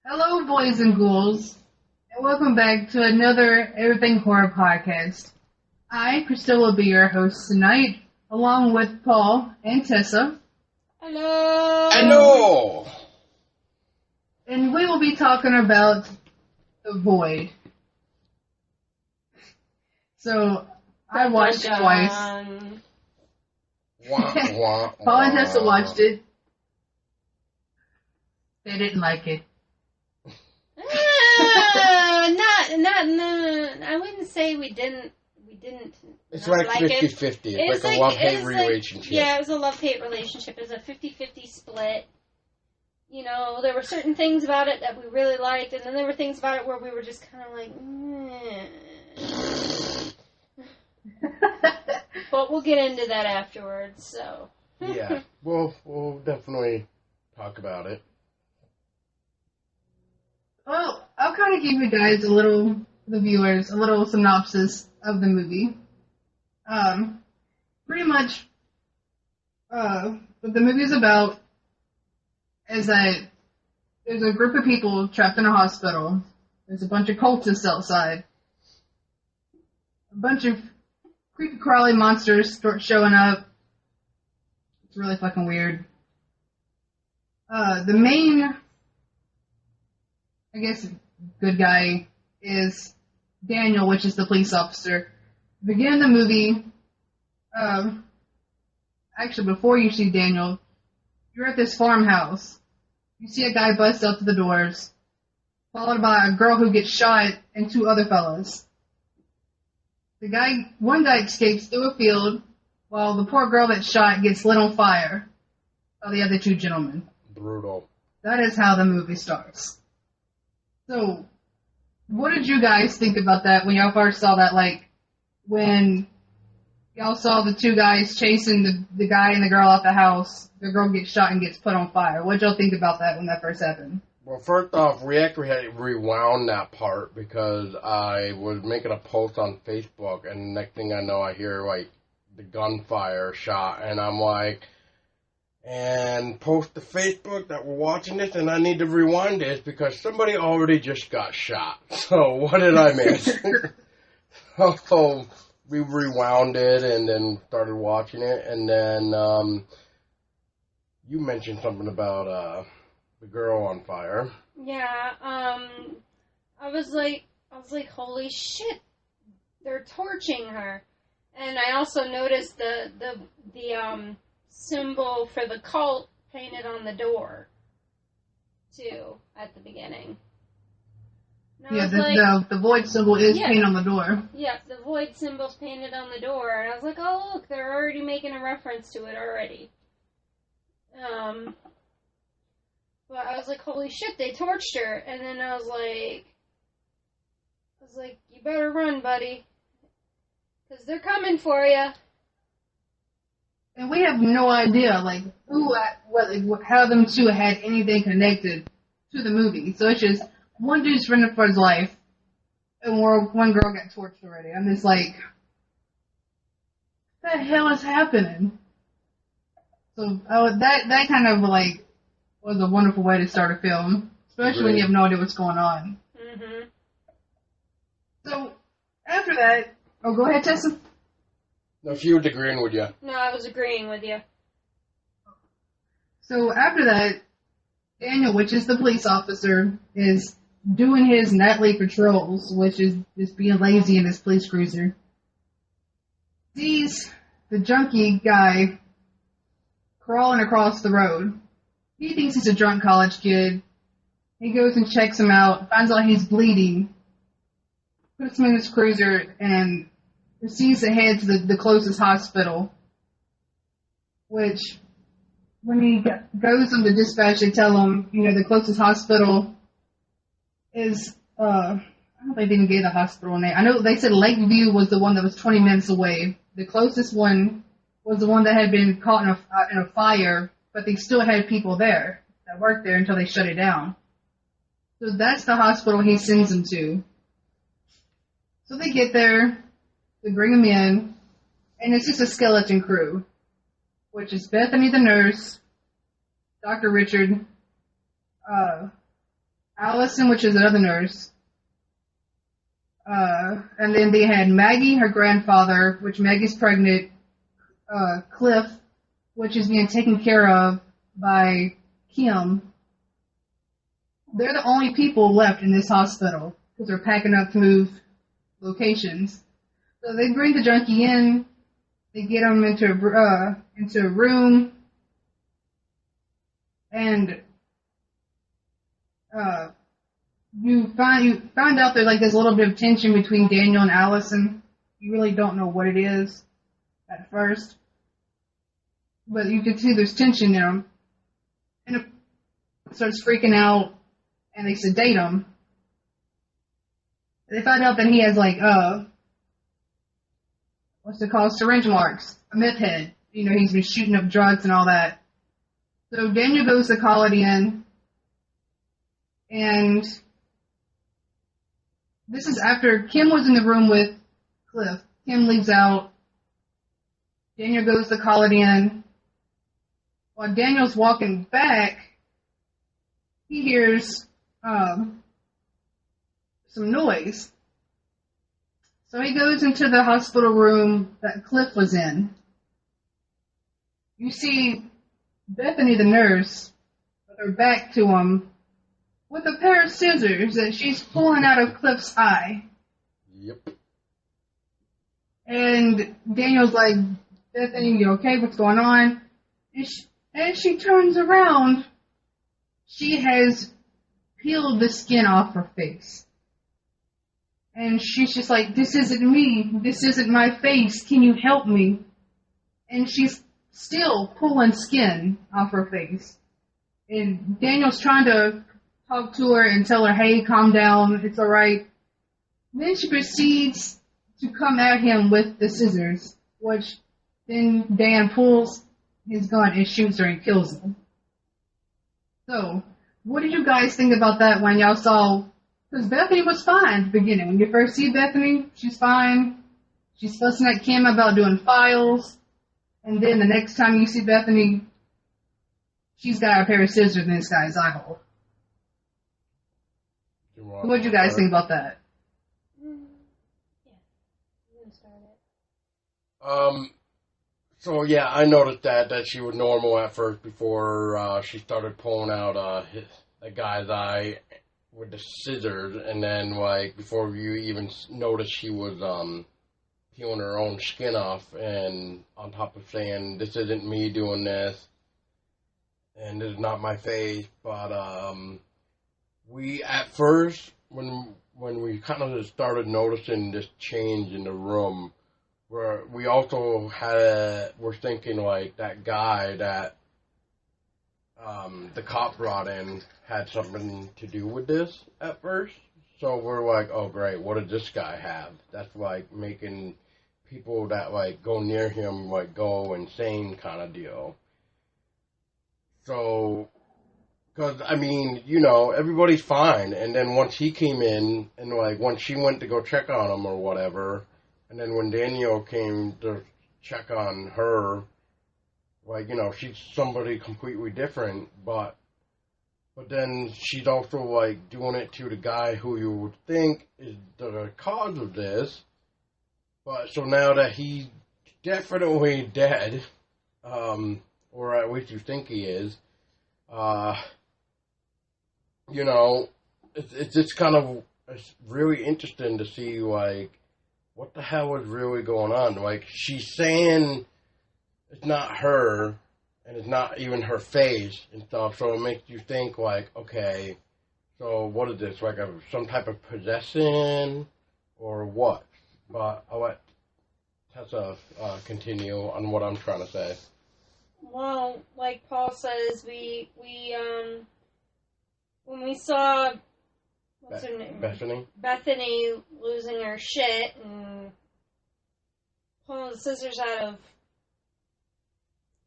Hello, boys and ghouls, and welcome back to another Everything Horror podcast. I, Priscilla, will be your host tonight, along with Paul and Tessa, Hello. Hello! and we will be talking about The Void. So, I watched it twice. Wah, wah, Paul and wah. Tessa watched it. They didn't like it. I wouldn't say we didn't. It's not like 50-50. It's like a love-hate relationship. Yeah, it was a love-hate relationship. It was a 50-50 split. You know, there were certain things about it that we really liked, and then there were things about it where we were just kind of like, But we'll get into that afterwards, so. Yeah, we'll definitely talk about it. Well, I'll kind of give you guys the viewers, a little synopsis of the movie. Pretty much, what the movie is about is that there's a group of people trapped in a hospital. There's a bunch of cultists outside. A bunch of creepy crawly monsters start showing up. It's really fucking weird. The main, I guess, good guy is Daniel, which is the police officer. Beginning of the movie, actually before you see Daniel, you're at this farmhouse. You see a guy bust out to the doors, followed by a girl who gets shot and two other fellas. One guy escapes through a field, while the poor girl that's shot gets lit on fire by the other two gentlemen. Brutal. That is how the movie starts. So, what did you guys think about that when y'all first saw that? Like, when y'all saw the two guys chasing the guy and the girl out the house, the girl gets shot and gets put on fire. What did y'all think about that when that first happened? Well, first off, we actually had to rewound that part because I was making a post on Facebook, and the next thing I know, I hear, like, the gunfire shot, and I'm like, and post to Facebook that we're watching this, and I need to rewind this because somebody already just got shot. So, what did I miss? So, we rewound it and then started watching it, and then you mentioned something about the girl on fire. Yeah, I was like, holy shit, they're torching her. And I also noticed the symbol for the cult painted on the door, too, at the beginning. Yeah, the void symbol is painted on the door. Yeah, the void symbol's painted on the door, and I was like, oh, look, they're already making a reference to it already. But I was like, holy shit, they torched her. And then I was like, you better run, buddy. Because they're coming for you. And we have no idea, like, how them two had anything connected to the movie. So it's just, one dude's running for his life, and one girl got torched already. I'm just like, what the hell is happening? So that kind of, like, was a wonderful way to start a film, especially when you have no idea what's going on. Mm-hmm. So, after that, go ahead, Tessa. No, she was agreeing with you. No, I was agreeing with you. So, after that, Daniel, which is the police officer, is doing his nightly patrols, which is just being lazy in his police cruiser. Sees the junkie guy crawling across the road. He thinks he's a drunk college kid. He goes and checks him out, finds out he's bleeding, puts him in his cruiser, and proceeds to head to the closest hospital. Which, when he goes on the dispatch, they tell him, the closest hospital is, I don't think they even gave the hospital name. I know they said Lakeview was the one that was 20 minutes away. The closest one was the one that had been caught in a fire, but they still had people there that worked there until they shut it down. So that's the hospital he sends them to. So they get there, they bring him in, and it's just a skeleton crew, which is Bethany the nurse, Dr. Richard, Allison, which is another nurse. And then they had Maggie, her grandfather, which Maggie's pregnant. Cliff, which is being taken care of by Kim. They're the only people left in this hospital because they're packing up to move locations. So they bring the junkie in. They get him into a room, and you find out there's like this little bit of tension between Daniel and Allison. You really don't know what it is at first, but you can see there's tension there, and it starts freaking out, and they sedate him. They find out that he has like what's it called, syringe marks, a meth head. You know, he's been shooting up drugs and all that. So Daniel goes to call it in, and this is after Kim was in the room with Cliff. Kim leaves out. Daniel goes to call it in. While Daniel's walking back, he hears some noise. So he goes into the hospital room that Cliff was in. You see Bethany, the nurse, with her back to him, with a pair of scissors that she's pulling out of Cliff's eye. Yep. And Daniel's like, Bethany, you okay? What's going on? And as she turns around, she has peeled the skin off her face. And she's just like, this isn't me. This isn't my face. Can you help me? And she's still pulling skin off her face. And Daniel's trying to talk to her and tell her, hey, calm down. It's all right. Then she proceeds to come at him with the scissors, which then Dan pulls his gun and shoots her and kills him. So, what did you guys think about that when y'all saw? Because Bethany was fine at the beginning. When you first see Bethany, she's fine. She's fussing at Kim about doing files. And then the next time you see Bethany, she's got a pair of scissors in this guy's eye hole. What did you guys think about that? Yeah. I'm gonna start it. So yeah, I noticed that she was normal at first before she started pulling out the guy's eye with the scissors, and then like before you even noticed she was peeling her own skin off, and on top of saying this isn't me doing this, and this is not my face, but we at first when we kind of started noticing this change in the room. Where we also we're thinking like that guy that the cop brought in had something to do with this at first. So we're like, oh great, what did this guy have? That's like making people that like go near him like go insane kind of deal. So, because I mean, you know, everybody's fine, and then once he came in and like once she went to go check on him or whatever. And then when Daniel came to check on her, like, you know, she's somebody completely different, but then she's also, like, doing it to the guy who you would think is the cause of this. But so now that he's definitely dead, or at least you think he is, you know, it's just kind of it's really interesting to see, like, what the hell is really going on? Like, she's saying it's not her, and it's not even her face and stuff, so it makes you think, like, okay, so what is this, like some type of possession, or what? But I'll let Tessa continue on what I'm trying to say. Well, like Paul says, we when we saw what's her name? Bethany losing her shit and pulling the scissors out of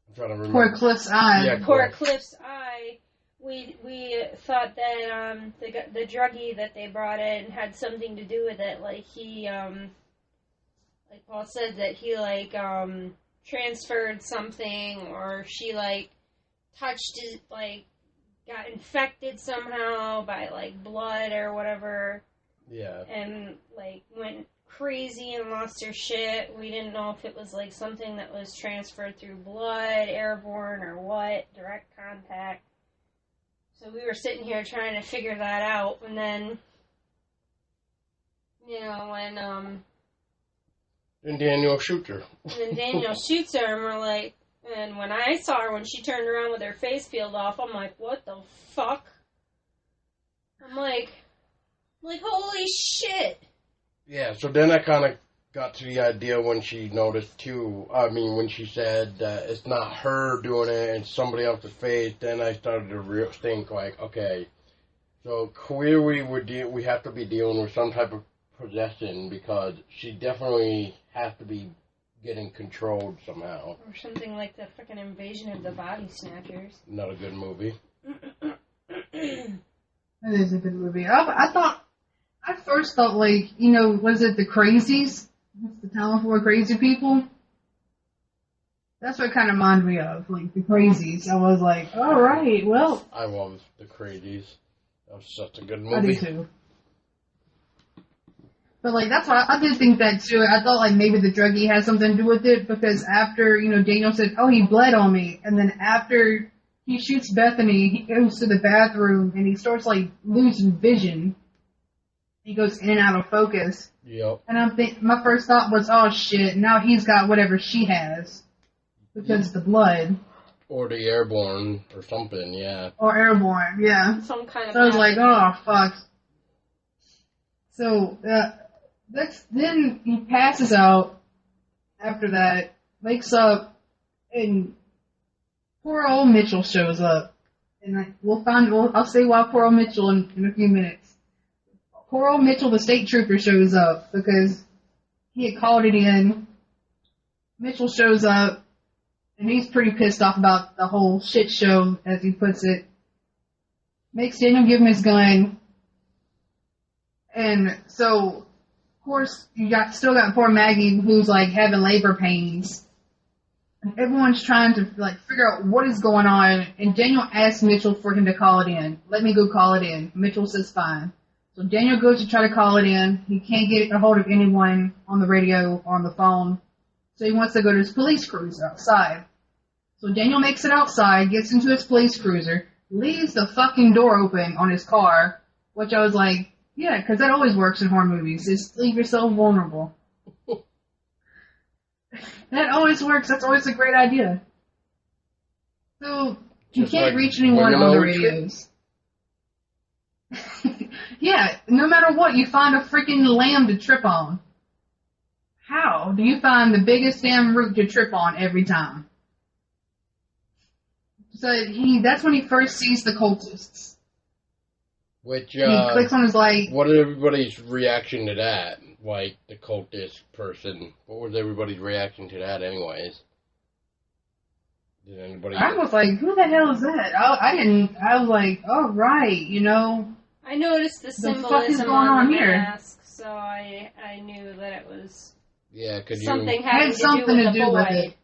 I'm trying to remember. Poor Cliff's eye. Yeah, poor Cliff's eye. We thought that the druggie that they brought in had something to do with it. Like he like Paul said that he like transferred something, or she like touched it, like got infected somehow by, like, blood or whatever. Yeah. And, like, went crazy and lost her shit. We didn't know if it was, like, something that was transferred through blood, airborne, or what, direct contact. So we were sitting here trying to figure that out, and then, you know, when, And Daniel shoots her. and Daniel shoots her, and we're like, and when I saw her, when she turned around with her face peeled off, I'm like, what the fuck? I'm like, holy shit. Yeah, so then I kind of got to the idea when she noticed, too. I mean, when she said that it's not her doing it, it's somebody else's face, then I started to think, like, okay, so clearly we have to be dealing with some type of possession because she definitely has to be getting controlled somehow. Or something like the freaking Invasion of the Body Snatchers. Not a good movie. That is a good movie. I first thought, like, you know, was it the Crazies? What's the talent for crazy people? That's what it kind of reminded me of, like, the Crazies. I was like, all right, well. I love the Crazies. That was such a good I do movie. too. But, like, that's why I did think that, too. I thought, like, maybe the druggie had something to do with it, because after, you know, Daniel said, oh, he bled on me, and then after he shoots Bethany, he goes to the bathroom, and he starts, like, losing vision. He goes in and out of focus. Yep. And my first thought was, oh, shit, now he's got whatever she has, because of the blood. Or the airborne or something, yeah. Or airborne, yeah. Some kind of. So I was like, oh, fuck. So, then he passes out after that, wakes up, and poor old Mitchell shows up. And I'll say why poor old Mitchell in a few minutes. Poor old Mitchell, the state trooper, shows up because he had called it in. Mitchell shows up, and he's pretty pissed off about the whole shit show, as he puts it. Makes Daniel give him his gun. And so, of course, still got poor Maggie, who's, like, having labor pains. And everyone's trying to, like, figure out what is going on. And Daniel asks Mitchell for him to call it in. Let me go call it in. Mitchell says fine. So Daniel goes to try to call it in. He can't get a hold of anyone on the radio or on the phone. So he wants to go to his police cruiser outside. So Daniel makes it outside, gets into his police cruiser, leaves the fucking door open on his car, which I was like, yeah, because that always works in horror movies. Just leave yourself vulnerable. That always works. That's always a great idea. So you Just can't like reach anyone women on the always radios. Yeah, no matter what, you find a freaking lamb to trip on. How do you find the biggest damn root to trip on every time? So that's when he first sees the cultists. Which, And he clicks on his light. what is everybody's reaction to that? Like, the cultist person. What was everybody's reaction to that anyways? Did anybody... I was like, who the hell is that? I was like, oh right, you know. I noticed the The fuck is symbolism going on the here? mask, so I knew that it was Yeah, could you... something Had having something to to do do with with the it. boy.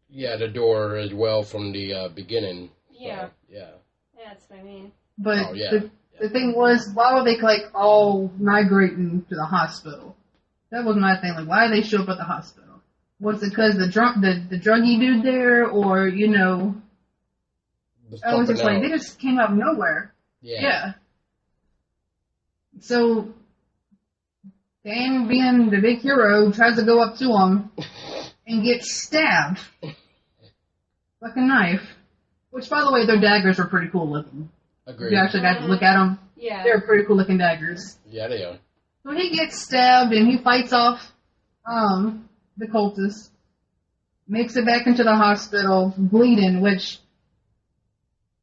Yeah, the door as well from the beginning. Yeah. So, yeah. That's what I mean. But Oh, yeah. the thing was, why were they like all migrating to the hospital? That was my thing. Like, why did they show up at the hospital? Was it because the druggy dude there, or you know? I was just like, they just came out of nowhere. Yeah. So Dan, being the big hero, tries to go up to him and gets stabbed. Like a knife. Which, by the way, their daggers are pretty cool looking. Agreed. You actually got to look at them. Yeah. They're pretty cool looking daggers. Yeah, they are. So he gets stabbed and he fights off the cultist. Makes it back into the hospital, bleeding, which,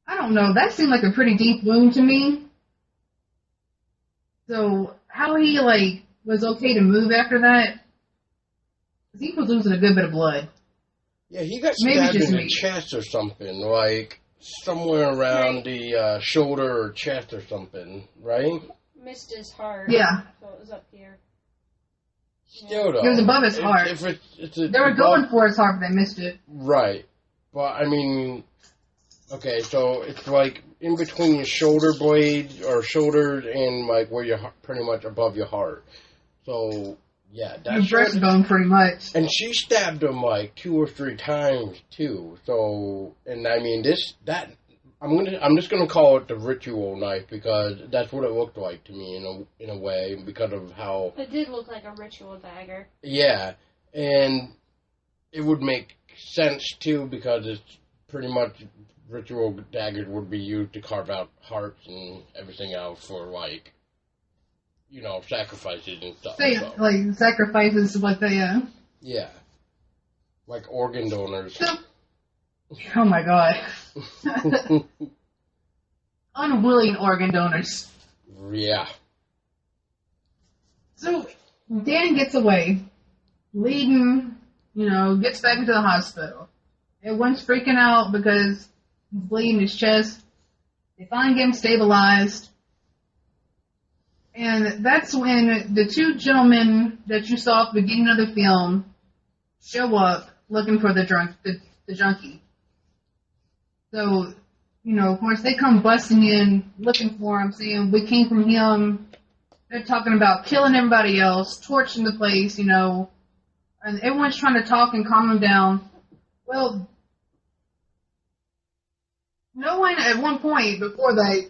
I don't know, that seemed like a pretty deep wound to me. So, how he, like, was okay to move after that, 'cause he was losing a good bit of blood. Yeah, he got Maybe stabbed just in the me. chest or something, like somewhere around the shoulder or chest or something, right? Missed his heart. Yeah. So it was up here. Still though. It was above his heart. If it's They were going for his heart, but they missed it. Right. But, I mean, Okay, so it's like in between your shoulder blades or shoulders and like where you're pretty much above your heart. So yeah, Your that's breastbone, pretty much. And she stabbed him like 2 or 3 times too. So, and I mean I'm just gonna call it the ritual knife because that's what it looked like to me in a way because of how. It did look like a ritual dagger. Yeah, and it would make sense too because it's pretty much ritual daggers would be used to carve out hearts and everything else for like, sacrifices and stuff. So. Like sacrifices, what they Yeah, like organ donors. So, oh my god. Unwilling organ donors. Yeah. So, Dan gets away, bleeding, gets back into the hospital. Everyone's freaking out because he's bleeding his chest. They finally get him stabilized. And that's when the 2 gentlemen that you saw at the beginning of the film show up looking for the junkie. So, of course, they come busting in, looking for him, saying, we came from him. They're talking about killing everybody else, torching the place, and everyone's trying to talk and calm him down. Well, no one at one point before that,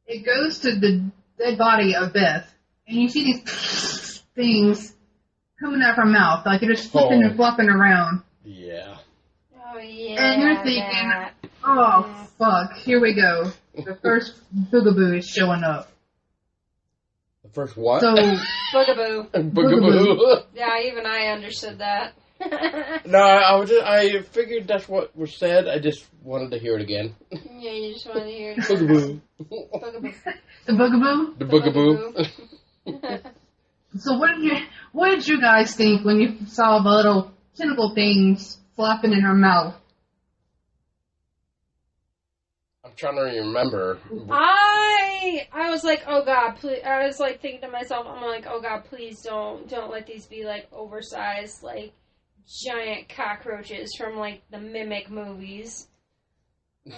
it goes to the dead body of Beth, and you see these things coming out of her mouth, like they're just flipping and flopping around. Yeah. Oh, yeah. And you're thinking, oh, fuck, here we go. The first boogaboo is showing up. The first what? So, Boogaboo. Boogaboo. Yeah, even I understood that. No, I figured that's what was said. I just wanted to hear it again. Yeah, you just wanted to hear it. Boogaboo. Boogaboo. the boogaboo? The boogaboo. So what did you guys think when you saw the little tentacle things flopping in her mouth? I'm trying to remember. I was like, oh god, please. I was like thinking to myself, I'm like, oh god, please don't let these be like oversized, like giant cockroaches from like the Mimic movies.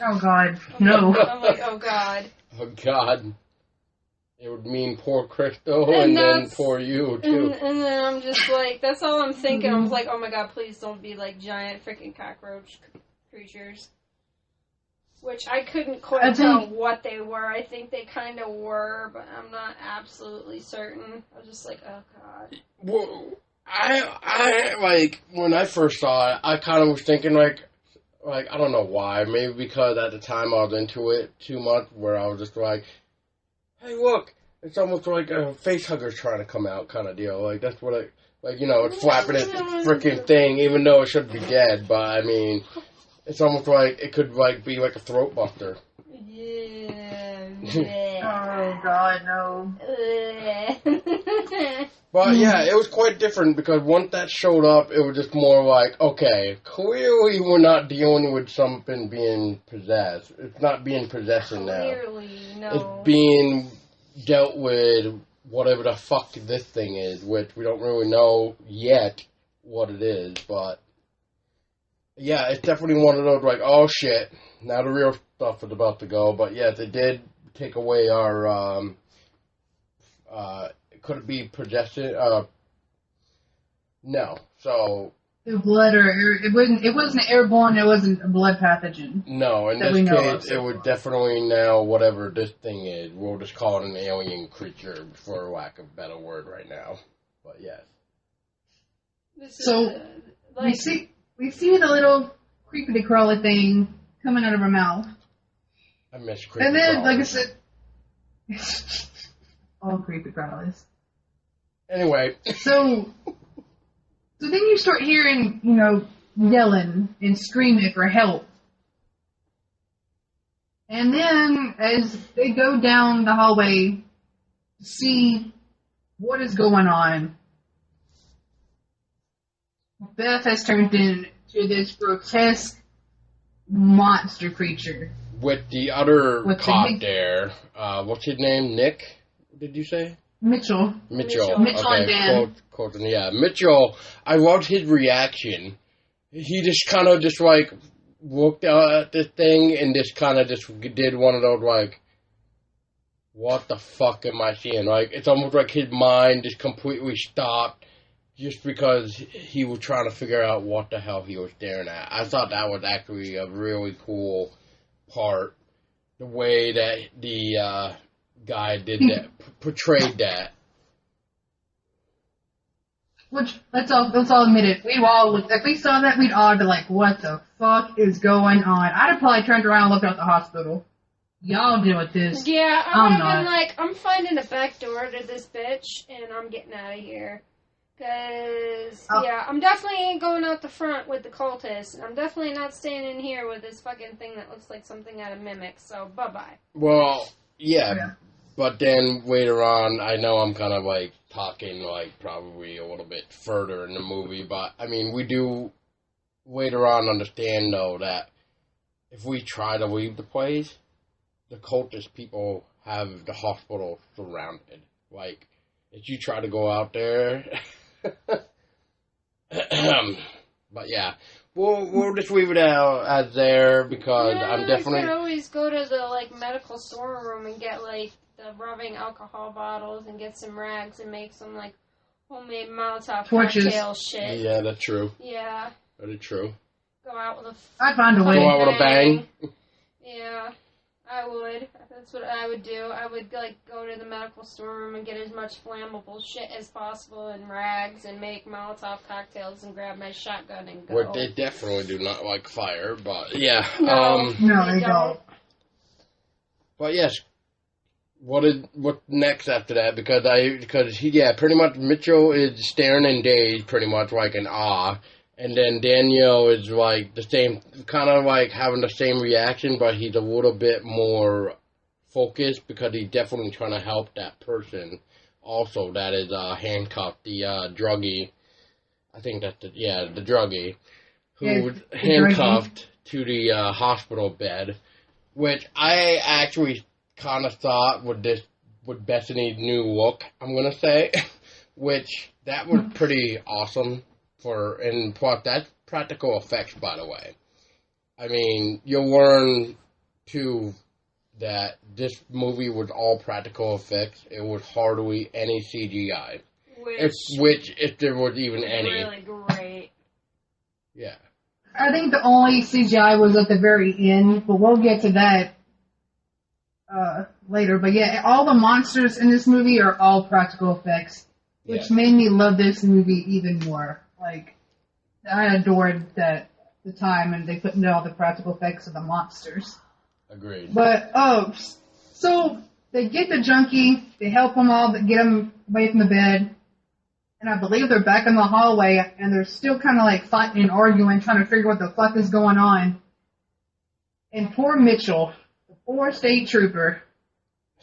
Oh god, no. I'm like, oh god. Oh god. It would mean poor Crystal and then poor you too. And then I'm just like, that's all I'm thinking. I was like, oh my god, please don't be like giant freaking cockroach creatures. Which I couldn't quite tell what they were. I think they kind of were, but I'm not absolutely certain. I was just like, oh god. Well, I like when I first saw it, I kind of was thinking like I don't know why. Maybe because at the time I was into it too much, where I was just like, hey, look, it's almost like a face hugger trying to come out kind of deal. Like that's what it's flapping its freaking thing, even though it should be dead. But I mean. It's almost like it could be like a throat buster. Yeah. Oh god, no. But yeah, it was quite different because once that showed up, it was just more like, okay, clearly we're not dealing with something being possessed. It's not being possessing now. Clearly, no. It's being dealt with whatever the fuck this thing is, which we don't really know yet what it is, but yeah, it's definitely one of those like, oh shit, now the real stuff is about to go. But yes, it did take away our, could it be possession? No. So. The blood it wasn't airborne, it wasn't a blood pathogen. No, in this case, it would definitely now, whatever this thing is, we'll just call it an alien creature for lack of a better word right now. But yes. So, we see the little creepy crawly thing coming out of her mouth. I miss creepy And then, crawlers. like I said, all creepy crawlies. Anyway. So then you start hearing, yelling and screaming for help. And then, as they go down the hallway to see what is going on, Beth has turned into this grotesque monster creature. With the other cop there, what's his name? Nick, did you say? Mitchell okay, and Dan. Yeah, Mitchell, I loved his reaction. He just kind of just like looked at this thing and just kind of just did one of those, like, what the fuck am I seeing? Like, it's almost like his mind just completely stopped just because he was trying to figure out what the hell he was staring at. I thought that was actually a really cool part, the way that the guy did that, portrayed that. Which, let's all admit it, if we saw that, we'd all be like, what the fuck is going on? I'd have probably turned around and looked out the hospital. Y'all deal with this. Yeah, I would have not. been like, I'm finding a back door to this bitch, and I'm getting out of here. Cause, yeah, I'm definitely ain't going out the front with the cultist, and I'm definitely not staying in here with this fucking thing that looks like something out of Mimic, so bye-bye. Well, yeah, but then later on, I know I'm kind of, like, talking, like, probably a little bit further in the movie, but, I mean, we do later on understand, though, that if we try to leave the place, the cultist people have the hospital surrounded. Like, if you try to go out there... but yeah, we'll just leave it out as there because I'm definitely. You could always go to the like medical storeroom and get like the rubbing alcohol bottles and get some rags and make some like homemade Molotov cocktail shit. Yeah, that's true. Yeah, that is true. Go out with a. I'd find a way. Go out with a bang. Yeah. I would. That's what I would do. I would, like, go to the medical storeroom and get as much flammable shit as possible and rags and make Molotov cocktails and grab my shotgun and go. Well, they definitely do not like fire, but yeah. No, they don't. But yes, what next after that? Because pretty much Mitchell is staring in daze, pretty much like in awe. And then Daniel is like the same, kind of like having the same reaction, but he's a little bit more focused because he's definitely trying to help that person. Also, that is handcuffed, the druggie. I think that's the druggie, who was handcuffed to the hospital bed, which I actually kind of thought with Bethany's new look, I'm gonna say, which that was pretty awesome. And plus, that's practical effects, by the way. I mean, you'll learn, too, that this movie was all practical effects. It was hardly any CGI. If there was even any. Really great. Yeah. I think the only CGI was at the very end, but we'll get to that later. But yeah, all the monsters in this movie are all practical effects, which made me love this movie even more. Like, I adored that the time, and they put in all the practical effects of the monsters. Agreed. But, so they get the junkie, they help him all, get him away from the bed, and I believe they're back in the hallway, and they're still kind of like fighting and arguing, trying to figure what the fuck is going on. And poor Mitchell, the poor state trooper,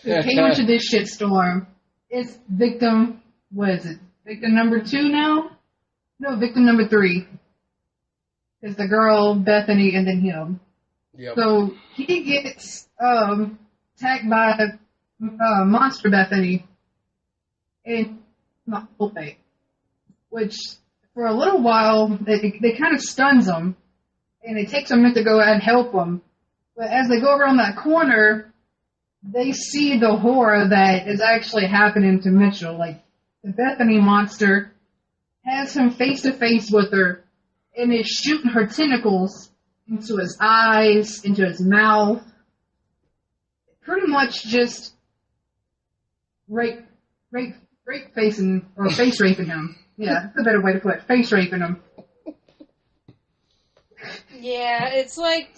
who came into this shitstorm, is victim number 2 now? No, victim number 3. Is the girl, Bethany, and then him. Yep. So he gets attacked by Monster Bethany and which for a little while they kind of stuns him, and it takes a minute to go out and help him. But as they go around that corner, they see the horror that is actually happening to Mitchell. Like, the Bethany monster has him face to face with her and is shooting her tentacles into his eyes, into his mouth. Pretty much just face raping him. Yeah, that's a better way to put it. Face raping him. Yeah, it's like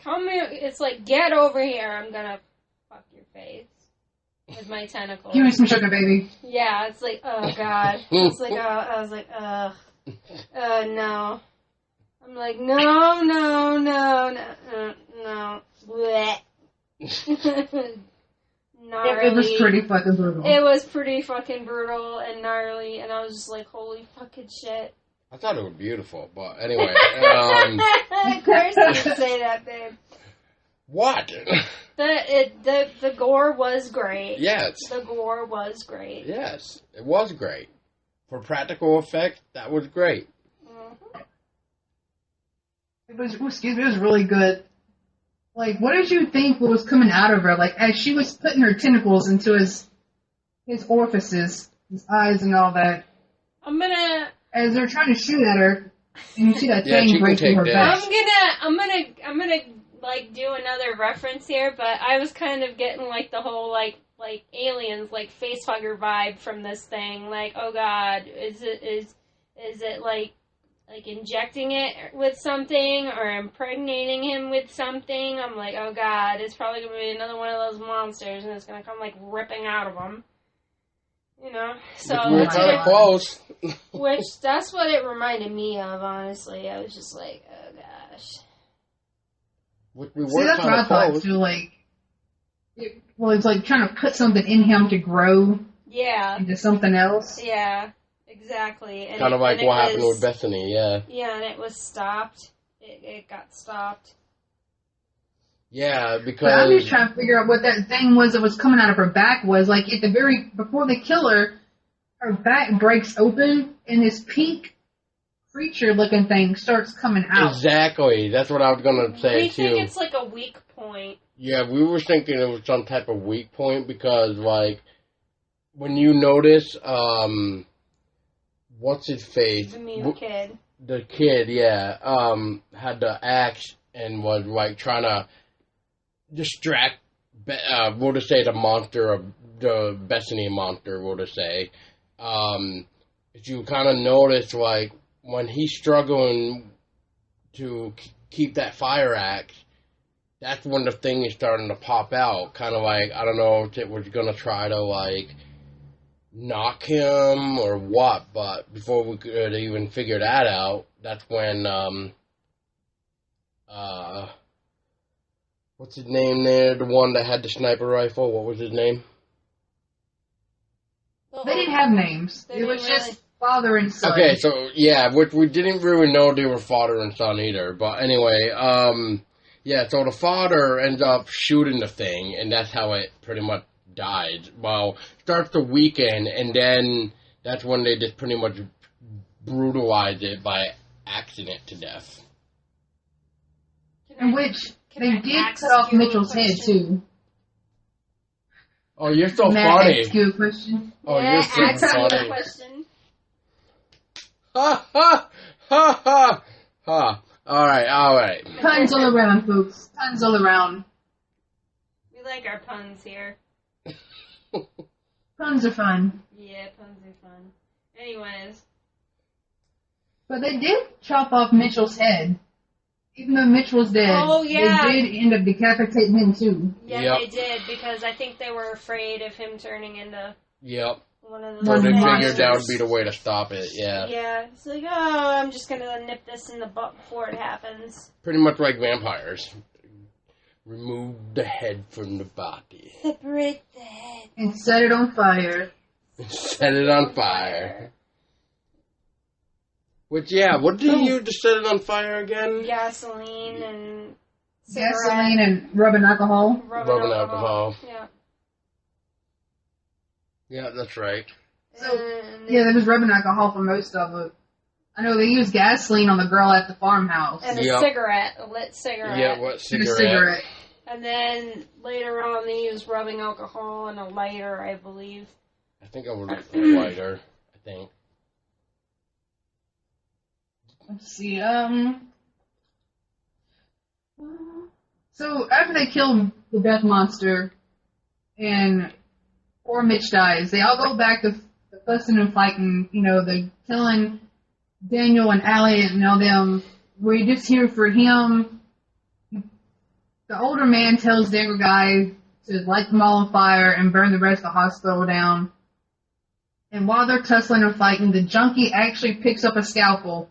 come here. It's like, get over here. I'm gonna fuck your face with my tentacles. Give me some sugar, baby. Yeah, it's like, oh god. It's like, I was like, no. I'm like, no. Blech. It was pretty fucking brutal. It was pretty fucking brutal and gnarly, and I was just like, holy fucking shit. I thought it was beautiful, but anyway. Of course you would say that, babe. What? The gore was great. Yes. The gore was great. Yes, it was great. For practical effects, that was great. Mm-hmm. It was really good. Like, what did you think was coming out of her? Like, as she was putting her tentacles into his orifices, his eyes and all that. As they're trying to shoot at her, and you see that thing break through her back. I'm gonna like do another reference here, but I was kind of getting like the whole like aliens, like facehugger vibe from this thing. Like, oh god, is it like injecting it with something or impregnating him with something? I'm like, oh god, it's probably gonna be another one of those monsters, and it's gonna come like ripping out of him. You know, so we're kind of close. Which that's what it reminded me of. Honestly, I was just like, oh gosh. We were See, that's what I thought too. Like, it's like trying to put something in him to grow. Yeah. Into something else. Yeah, exactly. And kind of like what happened with Bethany. Yeah. Yeah, and it was stopped. It got stopped. Yeah, because... But I'm just trying to figure out what that thing was that was coming out of her back was. Like, at the before they kill her, her back breaks open, and this pink creature-looking thing starts coming out. Exactly. That's what I was going to say, too. We think it's like a weak point. Yeah, we were thinking it was some type of weak point, because, like, when you notice, what's his face? The mean kid. The kid, yeah, had the axe and was, like, trying to distract, we'll just say the monster of the Bethany monster, we'll just say. If you kind of notice, like, when he's struggling to keep that fire axe, that's when the thing is starting to pop out. Kind of like, I don't know if it was going to try to, like, knock him or what, but before we could even figure that out, that's when, what's his name there? The one that had the sniper rifle. What was his name? They didn't have names. It was just father and son. Okay, so, yeah, which we didn't really know they were father and son either. But anyway, yeah, so the father ends up shooting the thing, and that's how it pretty much died. Well, starts to weaken, and then that's when they just pretty much brutalize it by axing it to death. In which they did cut off Mitchell's head, too. Oh, you're so Matt, funny. ask you a question. Oh, yeah, you're so ask funny. you a question. Ha, ha, ha, ha, ha. Alright. Puns all around, folks. Puns all around. We like our puns here. Puns are fun. Yeah, puns are fun. Anyways. But they did chop off Mitchell's head. Even though Mitch was dead, oh, yeah. they did end up decapitating him too. Yeah, yep. They did, because I think they were afraid of him turning into one of those So they monsters. figured that would be the way to stop it, yeah. Yeah, it's like, oh, I'm just going to nip this in the butt before it happens. Pretty much like vampires. Remove the head from the body. Separate the head. And set it on fire. Set it on fire. Which, yeah, what did you use to set it on fire again? Gasoline and Gasoline and rubbing alcohol. Rubbing alcohol. Yeah. Yeah, that's right. So, yeah, they was rubbing alcohol for most of it. I know they used gasoline on the girl at the farmhouse. And a cigarette, a lit cigarette. Yeah, what cigarette? And a cigarette. And then later on they used rubbing alcohol and a lighter, I believe. I think I would a lighter, I think. Let's see, so after they kill the death monster and poor Mitch dies, they all go back to fussing and fighting, you know, they're killing Daniel and Allie and all them. We're just here for him. The older man tells the younger guy to light them all on fire and burn the rest of the hospital down. And while they're tussling and fighting, the junkie actually picks up a scalpel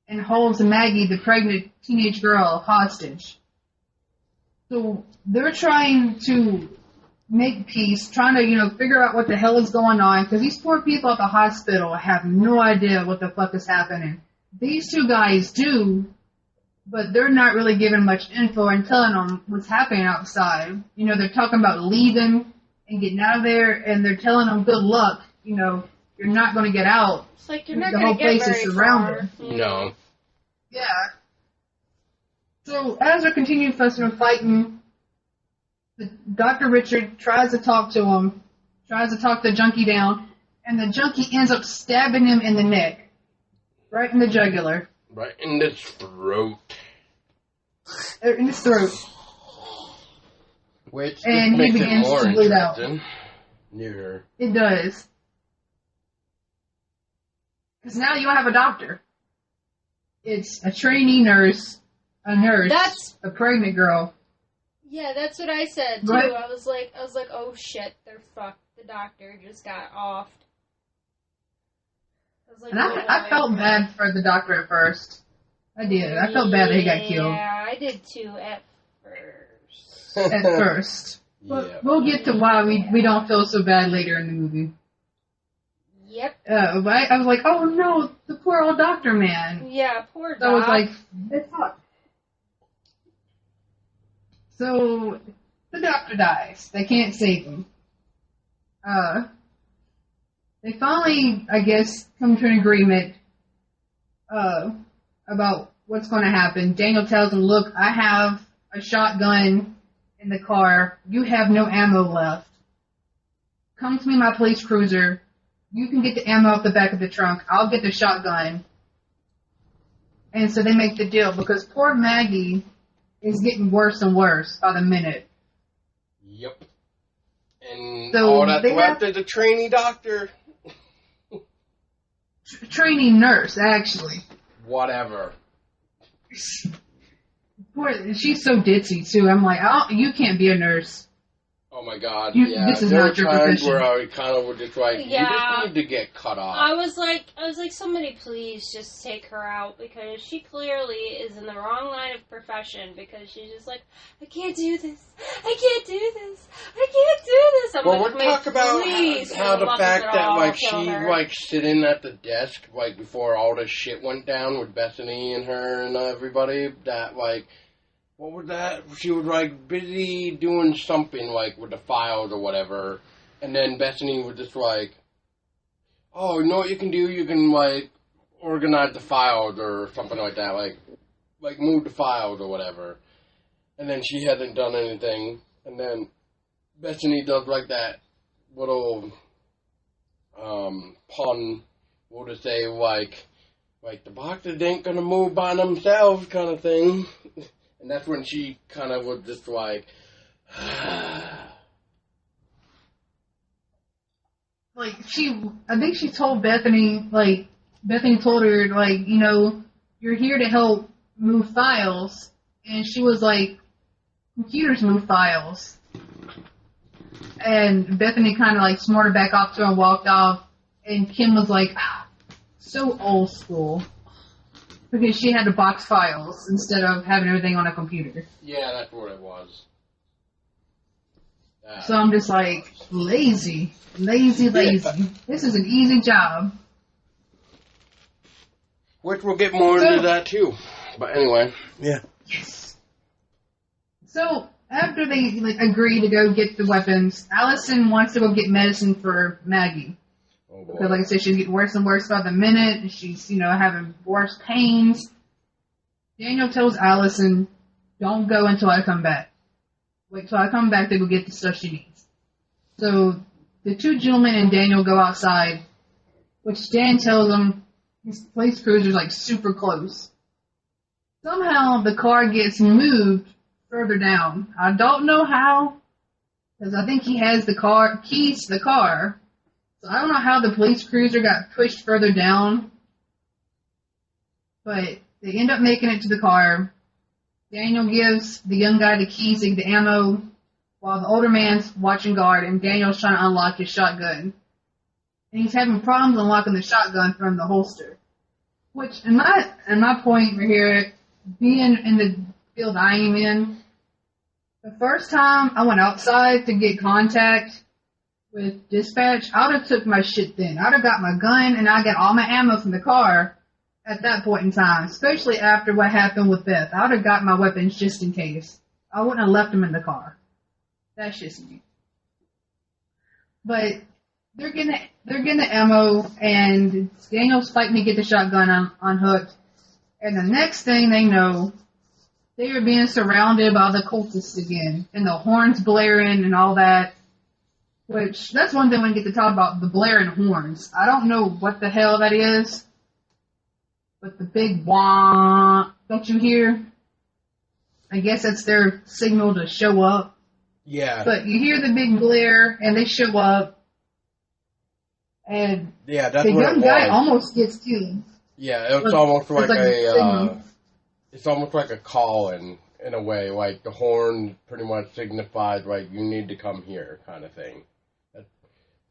and holds Maggie, the pregnant teenage girl, hostage. So they're trying to make peace, trying to, you know, figure out what the hell is going on, because these poor people at the hospital have no idea what the fuck is happening. These two guys do, but they're not really giving much info and telling them what's happening outside. You know, they're talking about leaving and getting out of there, and they're telling them good luck, you know, you're not going to get out. It's like you're not the going whole to get place very is surrounded. far. No. Yeah. So as they're continuing fussing and fighting, Dr. Richard tries to talk to him, tries to talk the junkie down, and the junkie ends up stabbing him in the neck. Right in the jugular. Right in the throat. In his throat. Which and he begins to bleed out. Yeah. It does. Because now you don't have a doctor. It's a trainee nurse, a pregnant girl. Yeah, that's what I said too. Right. I was like, oh shit, they're fucked. The doctor just got offed. Like, and I felt bad for the doctor at first. I did. I felt bad that he got killed. Yeah, I did too at first. At first. But we'll get to why we don't feel so bad later in the movie. Yep. I was like, oh no, the poor old doctor man. Yeah, poor doc. So I was like, it's not. So the doctor dies. They can't save him. They finally, I guess, come to an agreement about what's going to happen. Daniel tells him, look, I have a shotgun in the car. You have no ammo left. Come to me in my police cruiser. You can get the ammo off the back of the trunk. I'll get the shotgun. And so they make the deal because poor Maggie is getting worse and worse by the minute. Yep. And so all that's left is a trainee doctor. Trainee nurse, actually. Whatever. Poor, she's so ditzy, too. I'm like, oh, you can't be a nurse. Oh my god, This is not your profession. There were times where I kind of was just like, you just need to get cut off. I was like, somebody please just take her out because she clearly is in the wrong line of profession because she's just like, I can't do this. I can't do this. I can't do this. I'm well, like, we'll talk about how the fact that, like, she, her. Sitting at the desk, like, before all this shit went down with Bethany and her and everybody, that, like, what was that? She was, like, busy doing something, like, with the files or whatever. And then Bethany was just like, oh, you know what you can do? You can, like, organize the files or something like that. Like move the files or whatever. And then she hasn't done anything. And then Bethany does, like, that little pun, what to say, like, the boxes ain't gonna move by themselves kind of thing. And that's when she kind of was just like, like, I think she told Bethany, like, Bethany told her, like, you know, you're here to help move files. And she was like, computers move files. And Bethany kind of, like, smarted back off to her and walked off. And Kim was like, so old school. Because she had to box files instead of having everything on a computer. Yeah, that's what it was. So I'm just like, lazy. Yeah. This is an easy job. Which we'll get more into that too. But anyway. Yeah. Yes. So after they agree to go get the weapons, Allison wants to go get medicine for Maggie. Oh boy. Because like I said, she's getting worse and worse by the minute. She's, having worse pains. Daniel tells Allison, don't go until I come back. Wait till I come back to go get the stuff she needs. So the two gentlemen and Daniel go outside, which Dan tells them his police cruiser's super close. Somehow the car gets moved further down. I don't know how, because I think he has the keys to the car. So I don't know how the police cruiser got pushed further down, but they end up making it to the car. Daniel gives the young guy the keys to the ammo, while the older man's watching guard, and Daniel's trying to unlock his shotgun. And he's having problems unlocking the shotgun from the holster. Which, in my point right here, being in the field I am in, the first time I went outside to get contact with dispatch, I would have took my shit then. I would have got my gun and I got all my ammo from the car at that point in time, especially after what happened with Beth. I would have got my weapons just in case. I wouldn't have left them in the car. That's just me. But they're getting the ammo, and Daniel's fighting to get the shotgun unhooked. And the next thing they know, they are being surrounded by the cultists again, and the horns blaring and all that. Which, that's one thing we get to talk about, the blaring horns. I don't know what the hell that is, but the big wah that you hear, I guess that's their signal to show up. Yeah. But you hear the big blare, and they show up, and yeah, that's the what young it guy was. almost gets killed. Yeah, it's almost like signal. it's almost like a call-in a way. Like the horn pretty much signifies like you need to come here, kind of thing. That's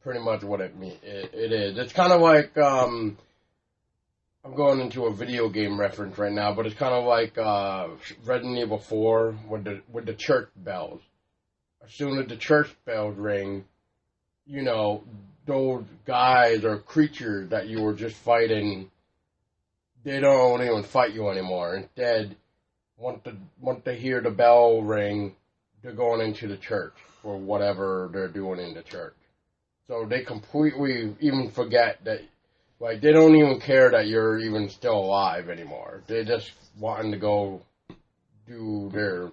pretty much what it is. It's kind of like I'm going into a video game reference right now, but it's kind of like Resident Evil 4 with the church bells. As soon as the church bells ring, you know, those guys or creatures that you were just fighting, they don't even fight you anymore. Instead, once they hear the bell ring, they're going into the church for whatever they're doing in the church. So they completely even forget that, like, they don't even care that you're even still alive anymore. They're just wanting to go do their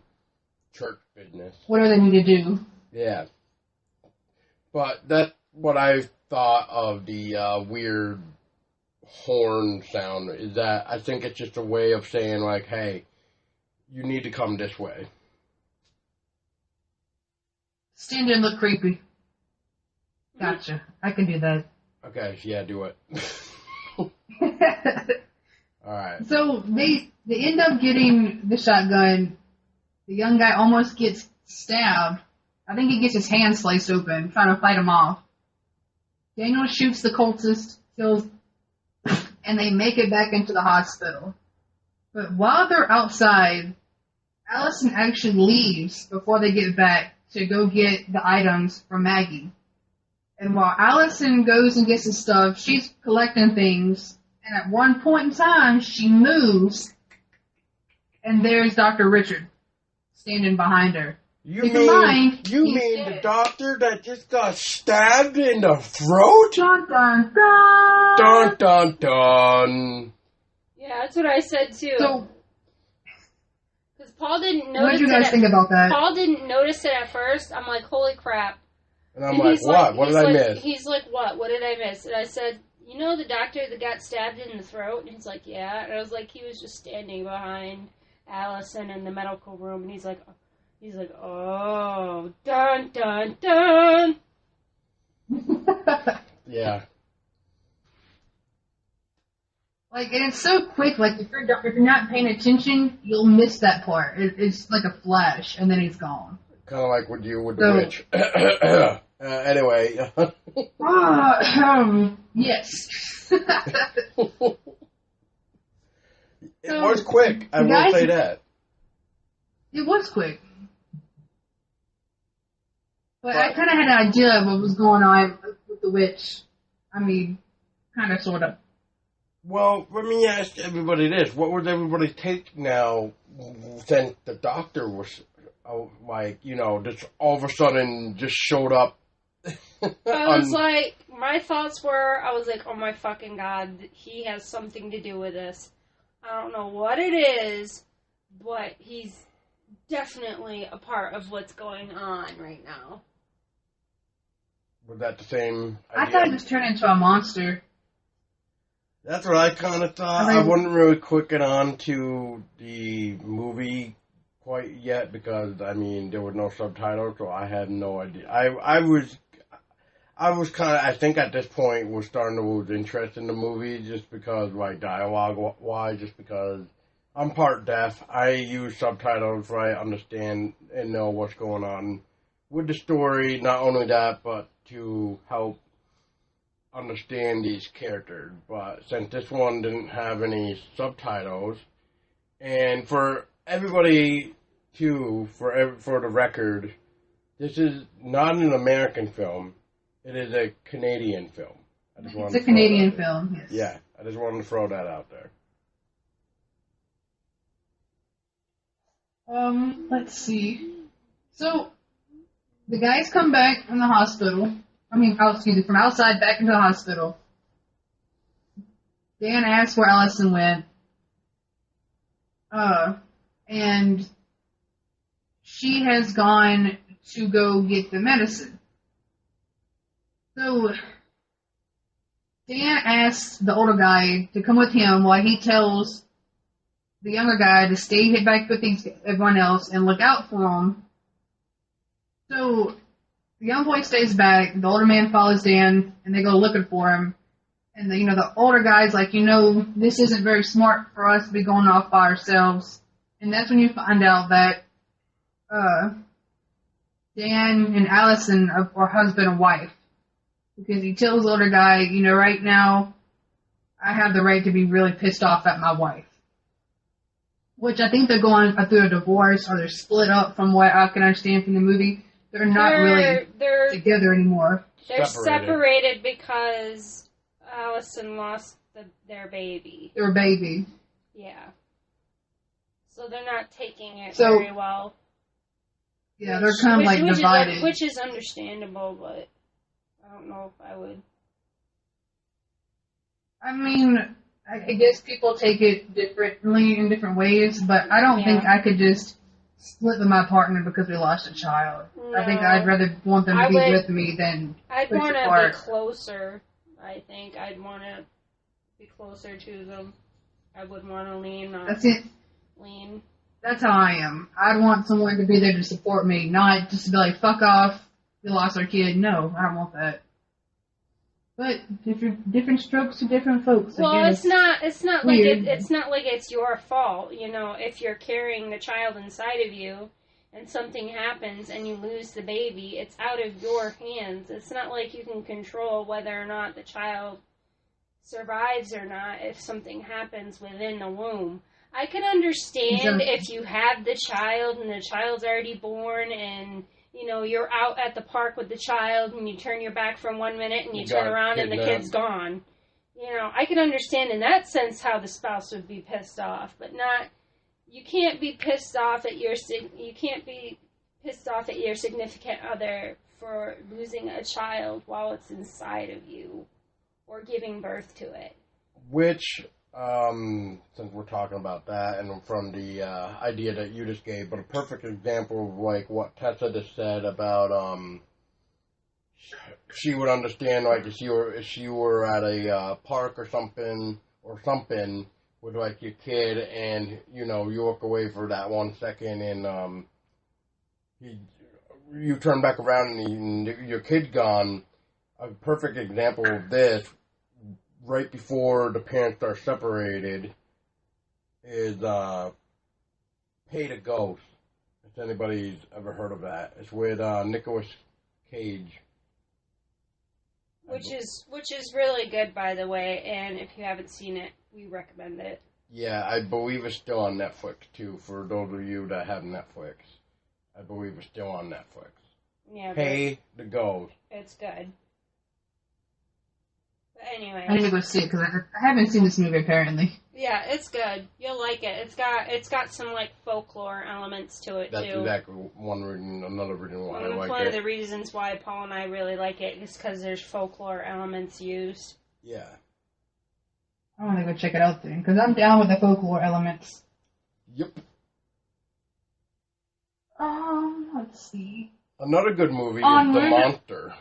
church business. Whatever they need to do. Yeah. But that's what I thought of the weird horn sound, is that I think it's just a way of saying, like, hey, you need to come this way. Stand there and look creepy. Gotcha. I can do that. Okay, yeah, do it. Alright. So they end up getting the shotgun. The young guy almost gets stabbed. I think he gets his hand sliced open, trying to fight him off. Daniel shoots the cultist, kills, and they make it back into the hospital. But while they're outside, Allison actually leaves before they get back to go get the items for Maggie. And while Allison goes and gets the stuff, she's collecting things, and at one point in time, she moves, and there's Dr. Richard standing behind her. You Keep in mind, mean he's the doctor that just got stabbed in the throat? Dun dun dun! Dun dun dun. Yeah, that's what I said too. So, Because Paul didn't notice what did you guys it. think about that? Paul didn't notice it at first. I'm like, holy crap. And I'm And like, he's what? What did I miss? He's like, what? What did I miss? And I said, you know the doctor that got stabbed in the throat? And he's like, yeah. And I was like, he was just standing behind Allison in the medical room. And he's like, oh, dun, dun, dun. Yeah. Like, and it's so quick, like, if you're not paying attention, you'll miss that part. It's like a flash, and then he's gone. Kind of like with you with the witch. Anyway. Yes. It was quick. I will say that. It was quick. But I kind of had an idea of what was going on with the witch. I mean, kind of, sort of. Well, let me ask everybody this. What was everybody's take now since the doctor was, like, you know, just all of a sudden just showed up? I was like, my thoughts were, I was like, oh my fucking god, he has something to do with this. I don't know what it is, but he's definitely a part of what's going on right now. Was that the same idea? I thought it was turned into a monster. That's what I kind of thought. I wasn't really clicking on to the movie quite yet because, I mean, there were no subtitles, so I had no idea. I was kind of, I think at this point, was starting to lose interest in the movie just because, like, dialogue-wise, just because I'm part deaf. I use subtitles so I understand and know what's going on with the story. Not only that, but to help understand these characters. But since this one didn't have any subtitles, and for everybody too, for the record, this is not an American film. It is a Canadian film. It's a Canadian film, yes. Yeah, I just wanted to throw that out there. Let's see. So, the guys come back from the hospital. From outside back into the hospital. Dan asks where Allison went. And and she has gone to go get the medicine. So Dan asks the older guy to come with him while he tells the younger guy to stay hid back with everyone else and look out for him. So the young boy stays back, the older man follows Dan, and they go looking for him. And the older guy's like, this isn't very smart for us to be going off by ourselves. And that's when you find out that Dan and Allison are husband and wife. Because he tells the older guy, right now, I have the right to be really pissed off at my wife. Which I think they're going through a divorce, or they're split up from what I can understand from the movie. They're not really together anymore. They're separated because Allison lost their baby. Their baby. Yeah. So they're not taking it very well. Yeah, they're kind of divided. Which is understandable, but I don't know if I would. I mean, I guess people take it differently in different ways, but I don't think I could just split with my partner because we lost a child. No. I think I'd rather want them to be with me than I'd want to be closer. I think I'd want to be closer to them. I would want to lean on. That's it. Lean. That's how I am. I'd want someone to be there to support me, not just to be like, fuck off, we lost our kid. No, I don't want that. But different strokes for different folks. Well, it's not like it's your fault. If you're carrying the child inside of you and something happens and you lose the baby, it's out of your hands. It's not like you can control whether or not the child survives or not if something happens within the womb. I can understand if you have the child and the child's already born and you're out at the park with the child and you turn your back for 1 minute and you turn around and the kid's gone. I can understand in that sense how the spouse would be pissed off, but you can't be pissed off at your significant other for losing a child while it's inside of you or giving birth to it. Which, since we're talking about that, and from the idea that you just gave, but a perfect example of like what Tessa just said about she would understand like if she were at a park or something with like your kid, and you walk away for that 1 second, and you turn back around and your kid's gone. A perfect example of this, right before the parents are separated, is Pay to Ghost. If anybody's ever heard of that. It's with Nicolas Cage. Which is really good, by the way, and if you haven't seen it, we recommend it. Yeah, I believe it's still on Netflix, too, for those of you that have Netflix. I believe it's still on Netflix. Yeah, Pay to Ghost. It's good. Anyway, I need to go see it because I haven't seen this movie apparently. Yeah, it's good. You'll like it. It's got some like folklore elements to it. That's too. Exactly another reason why I like it. One of the reasons why Paul and I really like it is because there's folklore elements used. Yeah. I want to go check it out then because I'm down with the folklore elements. Yep. Let's see. Another good movie is The Monster.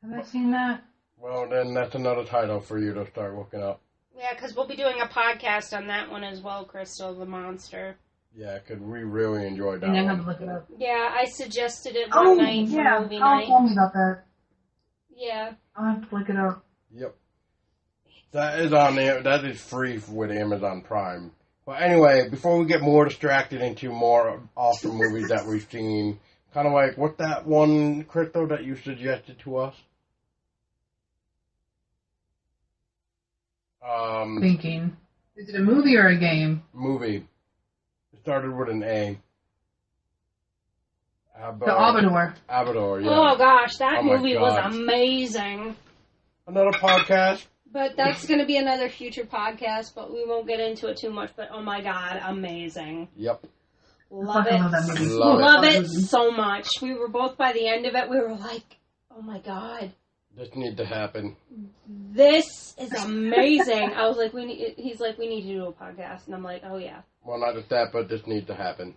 Have I seen that? Well, then that's another title for you to start looking up. Yeah, because we'll be doing a podcast on that one as well, Crystal, The Monster. Yeah, because we really enjoyed that one. And I have to look it up. Yeah, I suggested it one night for movie night. Tell me about that. Yeah. I'll have to look it up. Yep. That is on there. That is free with Amazon Prime. But anyway, before we get more distracted into more awesome movies that we've seen, kind of like, what's that one, Crystal, that you suggested to us? Thinking. Is it a movie or a game? Movie. It started with an A. The Abador. Abador, yeah. Oh gosh, that movie was amazing. Another podcast. But that's going to be another future podcast, but we won't get into it too much. But oh my god, amazing. Yep. Love it. Love it so much. We were both, by the end of it, we were like, oh my god. This needs to happen. This is amazing. I was like, he's like, we need to do a podcast. And I'm like, oh, yeah. Well, not just that, but this needs to happen.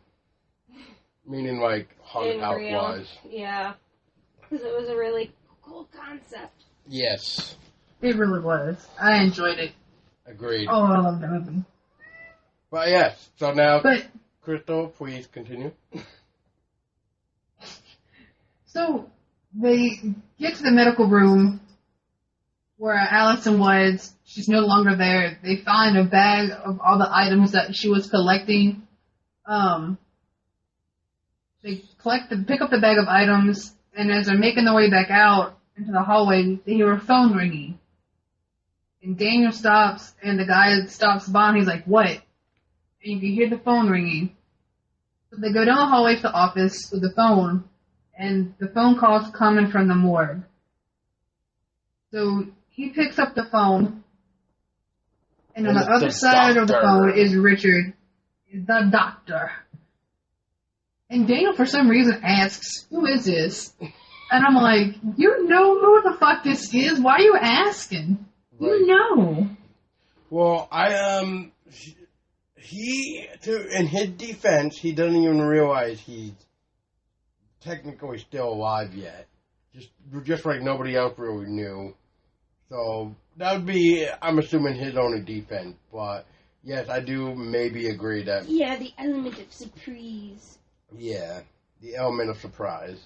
Meaning, like, haunted house-wise. Yeah. Because it was a really cool concept. Yes. It really was. I enjoyed it. Agreed. Oh, I love that movie. But yes, so now, Crystal, please continue. So, they get to the medical room where Allison was. She's no longer there. They find a bag of all the items that she was collecting. They pick up the bag of items, and as they're making their way back out into the hallway, they hear a phone ringing. And Daniel stops, and the guy stops by, and he's like, what? And you can hear the phone ringing. So they go down the hallway to the office with the phone, and the phone call's coming from the morgue. So he picks up the phone, and on the other side of the phone is Richard, the doctor. And Daniel, for some reason, asks, who is this? And I'm like, you know who the fuck this is? Why are you asking? Right. You know. Well, in his defense, he doesn't even realize he's technically still alive yet. Just like nobody else really knew. So that would be, I'm assuming, his only defense. But yes, I do maybe agree that. Yeah, the element of surprise. Yeah, the element of surprise.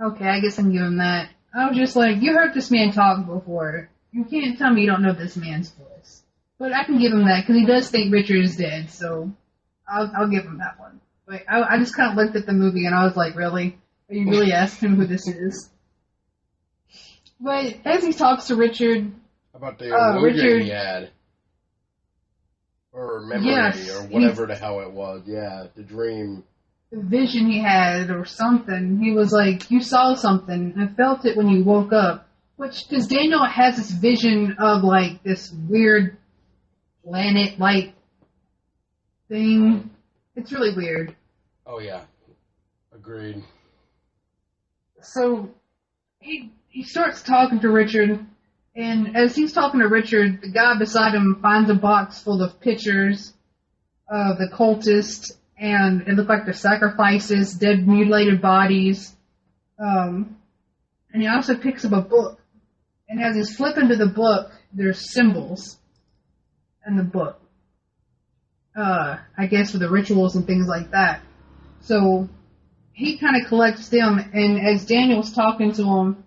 Okay, I guess I'm giving that. I was just like, you heard this man talk before. You can't tell me you don't know this man's voice. But I can give him that, because he does think Richard is dead, so I'll give him that one. But I just kind of looked at the movie, and I was like, really? Are you really asking him who this is? But as he talks to Richard... About the illusion he had. Or memory, yes, or whatever the hell it was. Yeah, the dream. The vision he had, or something. He was like, you saw something. I felt it when you woke up. Because Daniel has this vision of, like, this weird planet-like thing. It's really weird. Oh, yeah. Agreed. So, he starts talking to Richard, and as he's talking to Richard, the guy beside him finds a box full of pictures of the cultist, and it looked like they're sacrifices, dead, mutilated bodies. And he also picks up a book. And as he's flipping to the book, there's symbols in the book. I guess for the rituals and things like that. So he kind of collects them, and as Daniel's talking to him,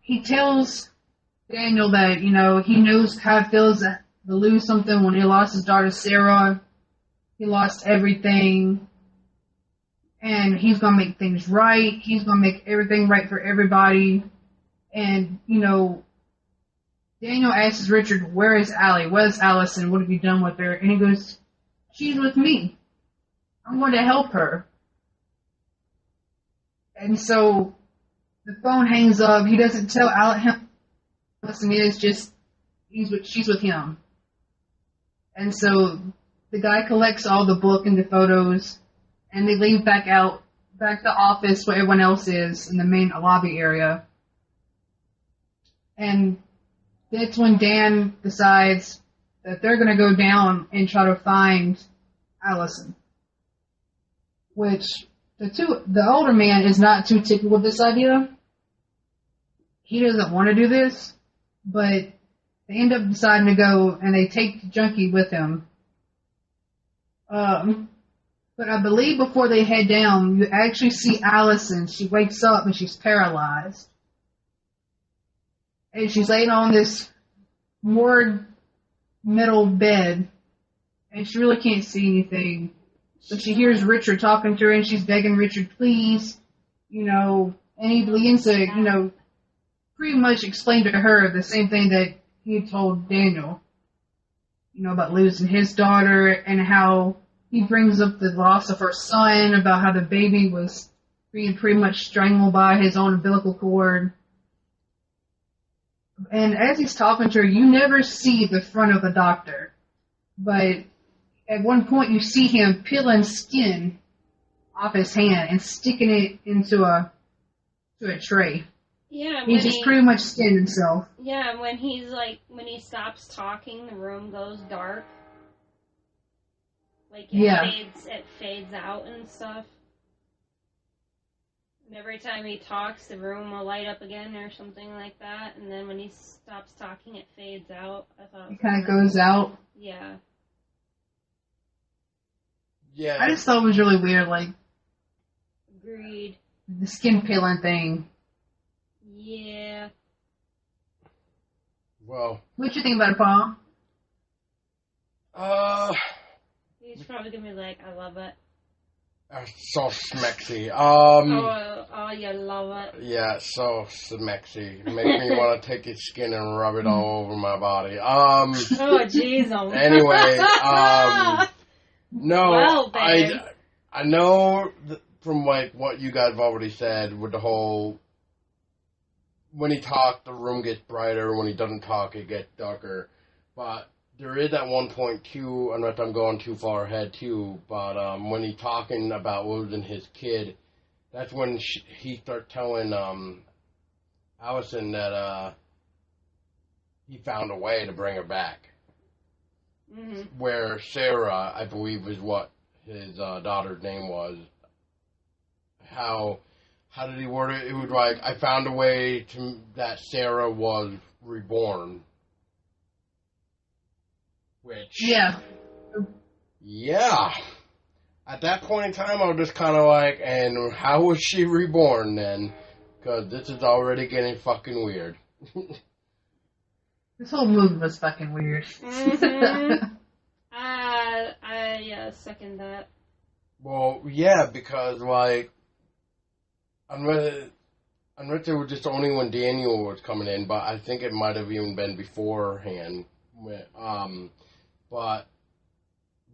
he tells Daniel that, you know, he knows how it feels to lose something. When he lost his daughter Sarah, he lost everything, and he's going to make things right. He's going to make everything right for everybody. And, you know, Daniel asks Richard, where is Allie? Where's Allison? What have you done with her? And he goes, she's with me. I'm going to help her. And so the phone hangs up. He doesn't tell Allison is, just she's with him. And so the guy collects all the book and the photos, and they leave back to the office where everyone else is in the main lobby area. And that's when Dan decides that they're going to go down and try to find Allison. Which the older man is not too tickled with this idea. He doesn't want to do this, but they end up deciding to go, and they take the junkie with him. But I believe before they head down, you actually see Allison. She wakes up and she's paralyzed. And she's laying on this moored metal bed, and she really can't see anything. So she hears Richard talking to her, and she's begging Richard, please, you know, and he begins to, you know, pretty much explain to her the same thing that he had told Daniel, you know, about losing his daughter, and how he brings up the loss of her son, about how the baby was being pretty much strangled by his own umbilical cord. And as he's talking to her, you never see the front of the doctor. But at one point you see him peeling skin off his hand and sticking it into a to a tray. Yeah, He just pretty much skinned himself. Yeah, when he stops talking, the room goes dark. Like it fades out and stuff. And every time he talks, the room will light up again or something like that. And then when he stops talking, it fades out. I thought it kind of goes out. Yeah. Yeah. I just thought it was really weird, like. Agreed. The skin peeling thing. Yeah. Well. What you think about it, Paul? He's probably gonna be like, I love it. So smexy. Oh, you love it. Yeah, so smexy. Makes me want to take his skin and rub it all over my body. Oh, jeez. Anyway, no, well, babe. I know from like what you guys have already said with the whole, when he talks, the room gets brighter. When he doesn't talk, it gets darker. But there is at one point too, unless I'm going too far ahead too, but when he's talking about losing his kid, that's when he starts telling Allison that he found a way to bring her back. Mm-hmm. Where Sarah, I believe, is what his daughter's name was. How did he word it? It was like, I found a way that Sarah was reborn. Which, yeah. At that point in time, I was just kind of like, and how was she reborn then? Because this is already getting fucking weird. This whole movie was fucking weird. Mm-hmm. I second that. Well, yeah, because, like, unless it was just only when Daniel was coming in, but I think it might have even been beforehand. But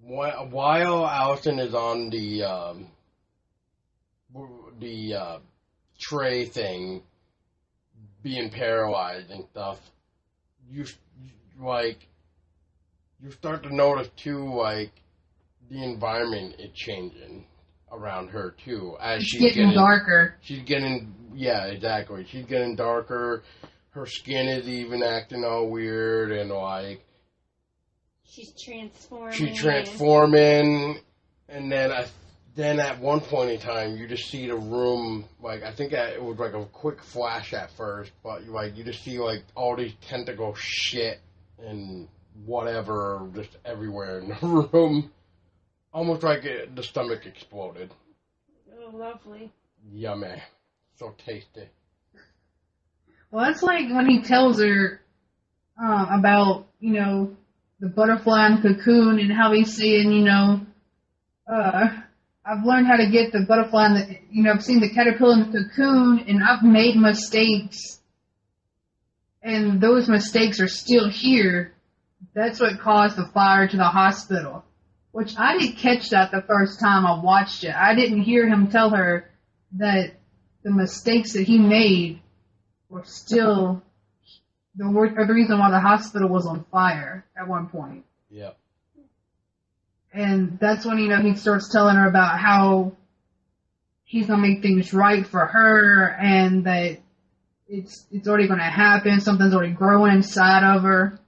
while Allison is on the tray thing, being paralyzed and stuff, you start to notice too, like, the environment is changing around her too. As she's getting darker. Yeah, exactly. She's getting darker. Her skin is even acting all weird and like. She's transforming. And then at one point in time, you just see the room, like, I think it was like a quick flash at first, but like you just see like all these tentacle shit and whatever just everywhere in the room, almost like the stomach exploded. Oh, lovely. Yummy, so tasty. Well, that's like when he tells her about, the butterfly and cocoon and how he's saying, I've learned how to get the butterfly and I've seen the caterpillar and the cocoon and I've made mistakes and those mistakes are still here. That's what caused the fire to the hospital, which I didn't catch that the first time I watched it. I didn't hear him tell her that the mistakes that he made were still the reason why the hospital was on fire at one point. Yeah. And that's when, he starts telling her about how he's going to make things right for her and that it's already going to happen. Something's already growing inside of her.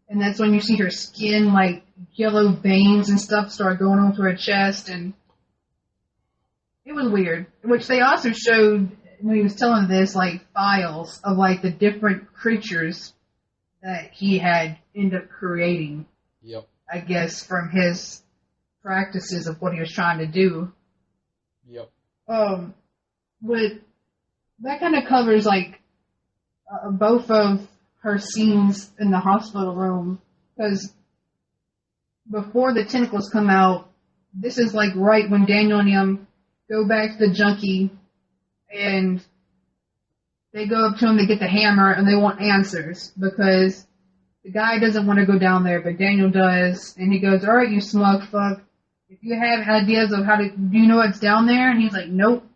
And that's when you see her skin, like, yellow veins and stuff start going onto her chest. And it was weird. Which they also showed, when he was telling this, like, files of, like, the different creatures that he had ended up creating. Yep. I guess from his practices of what he was trying to do. Yep. But that kind of covers, like, both of her scenes in the hospital room. Because before the tentacles come out, this is, like, right when Daniel and him go back to the junkie and they go up to him to get the hammer and they want answers because the guy doesn't want to go down there, but Daniel does. And he goes, all right, you smug fuck. If you have ideas of do you know what's down there? And he's like, nope.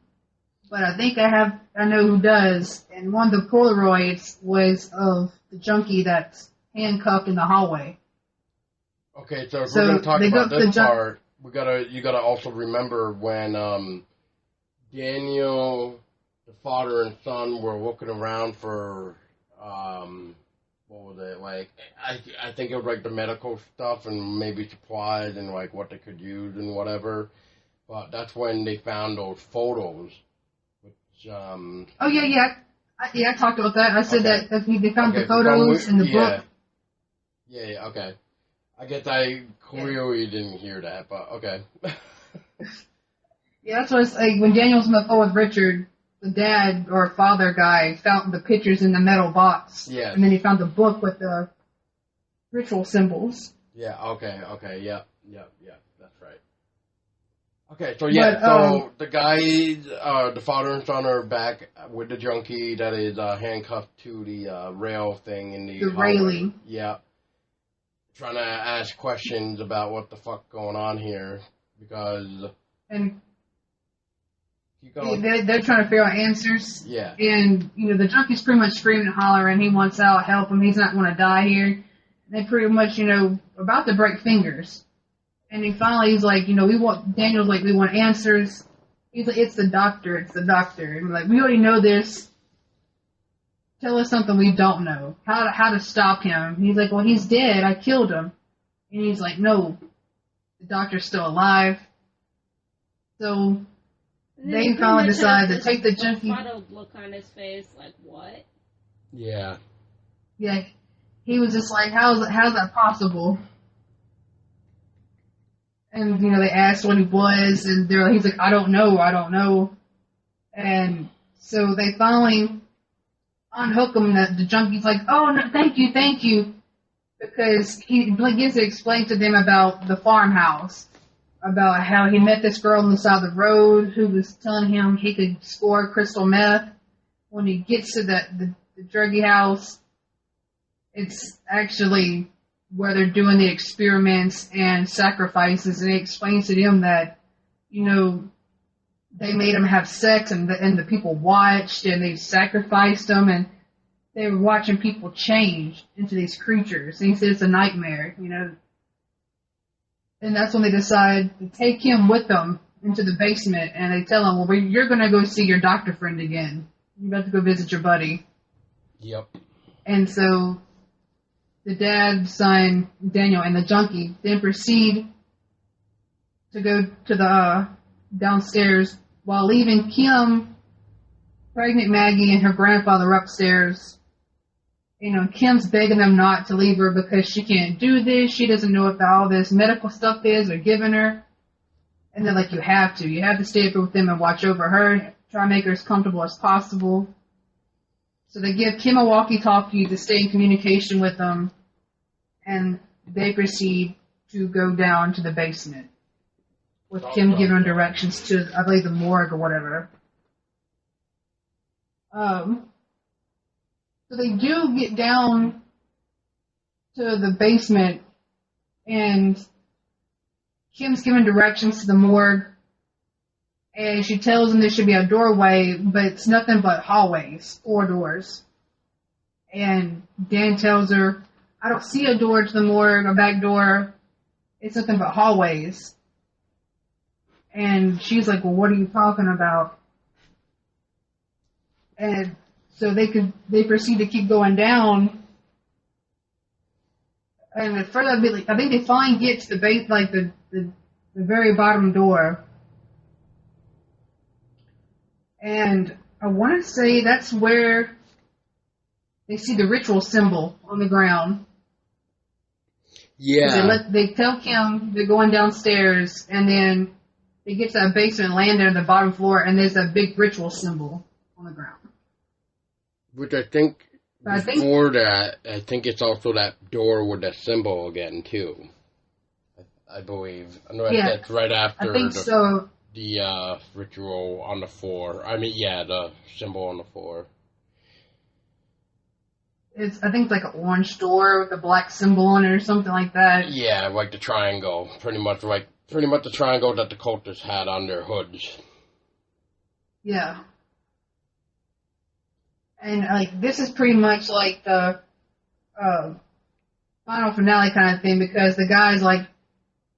But I think I know who does. And one of the Polaroids was of the junkie that's handcuffed in the hallway. Okay, so if we're going to talk about this part, you gotta also remember when Daniel the father and son were looking around for what was it, like I think it was like the medical stuff and maybe supplies and like what they could use and whatever. But that's when they found those photos, which Oh yeah. I talked about that. I said okay. that they found Okay, the photos in the book. Yeah, okay. I guess I clearly didn't hear that, but okay. Yeah, that's what it's like. When Daniel was on the phone with Richard, the dad or father guy found the pictures in the metal box. Yeah. And then he found the book with the ritual symbols. Yeah, okay, yep, that's right. Okay, so the guys, the father and son are back with the junkie that is handcuffed to the rail thing in the railing. Yeah. Trying to ask questions about what the fuck going on here, because... And they're trying to figure out answers. Yeah. And, the junkie's pretty much screaming and hollering. He wants out, help him. He's not going to die here. They pretty much, about to break fingers. And he's like, Daniel's like, we want answers. He's like, it's the doctor. And we're like, we already know this. Tell us something we don't know. How to stop him. He's like, well, he's dead. I killed him. And he's like, no, the doctor's still alive. So they finally decide to take the junkie. Fuddled look on his face, like, what? Yeah. Yeah. He was just like, how's that possible? And, they asked what he was, and he's like, I don't know. And so they finally unhook him. The junkie's like, oh, no, thank you. Because he begins to explain to them about the farmhouse, about how he met this girl on the side of the road who was telling him he could score crystal meth. When he gets to the druggie house, it's actually where they're doing the experiments and sacrifices, and he explains to them that, they made him have sex, and the people watched, and they sacrificed them, and they were watching people change into these creatures. And he said it's a nightmare, And that's when they decide to take him with them into the basement, and they tell him, well, you're going to go see your doctor friend again. You're about to go visit your buddy. Yep. And so the dad, son, Daniel, and the junkie then proceed to go to the downstairs while leaving Kim, pregnant Maggie, and her grandfather upstairs. Kim's begging them not to leave her because she can't do this. She doesn't know what all this medical stuff is they're giving her. And they're like, you have to stay up with them and watch over her, try to make her as comfortable as possible. So they give Kim a walkie-talkie to stay in communication with them, and they proceed to go down to the basement, with Kim giving them directions to, I believe, the morgue or whatever. So they do get down to the basement, and Kim's giving directions to the morgue, and she tells them there should be a doorway, but it's nothing but hallways, 4 doors. And Dan tells her, I don't see a door to the morgue, a back door. It's nothing but hallways. And she's like, well, what are you talking about? And so they proceed to keep going down. And further, I think they finally get to the base, like the very bottom door. And I want to say that's where they see the ritual symbol on the ground. Yeah. They tell Kim they're going downstairs, and then they get to that basement and land there on the bottom floor, and there's a big ritual symbol on the ground. Which I think that, I think it's also that door with that symbol again, too. I believe. I know that's right after the ritual on the floor. I mean, the symbol on the floor. I think it's like an orange door with a black symbol on it or something like that. Yeah, like the triangle. Pretty much the triangle that the cultists had on their hoods. Yeah. And, this is pretty much like the final finale kind of thing, because the guy's like,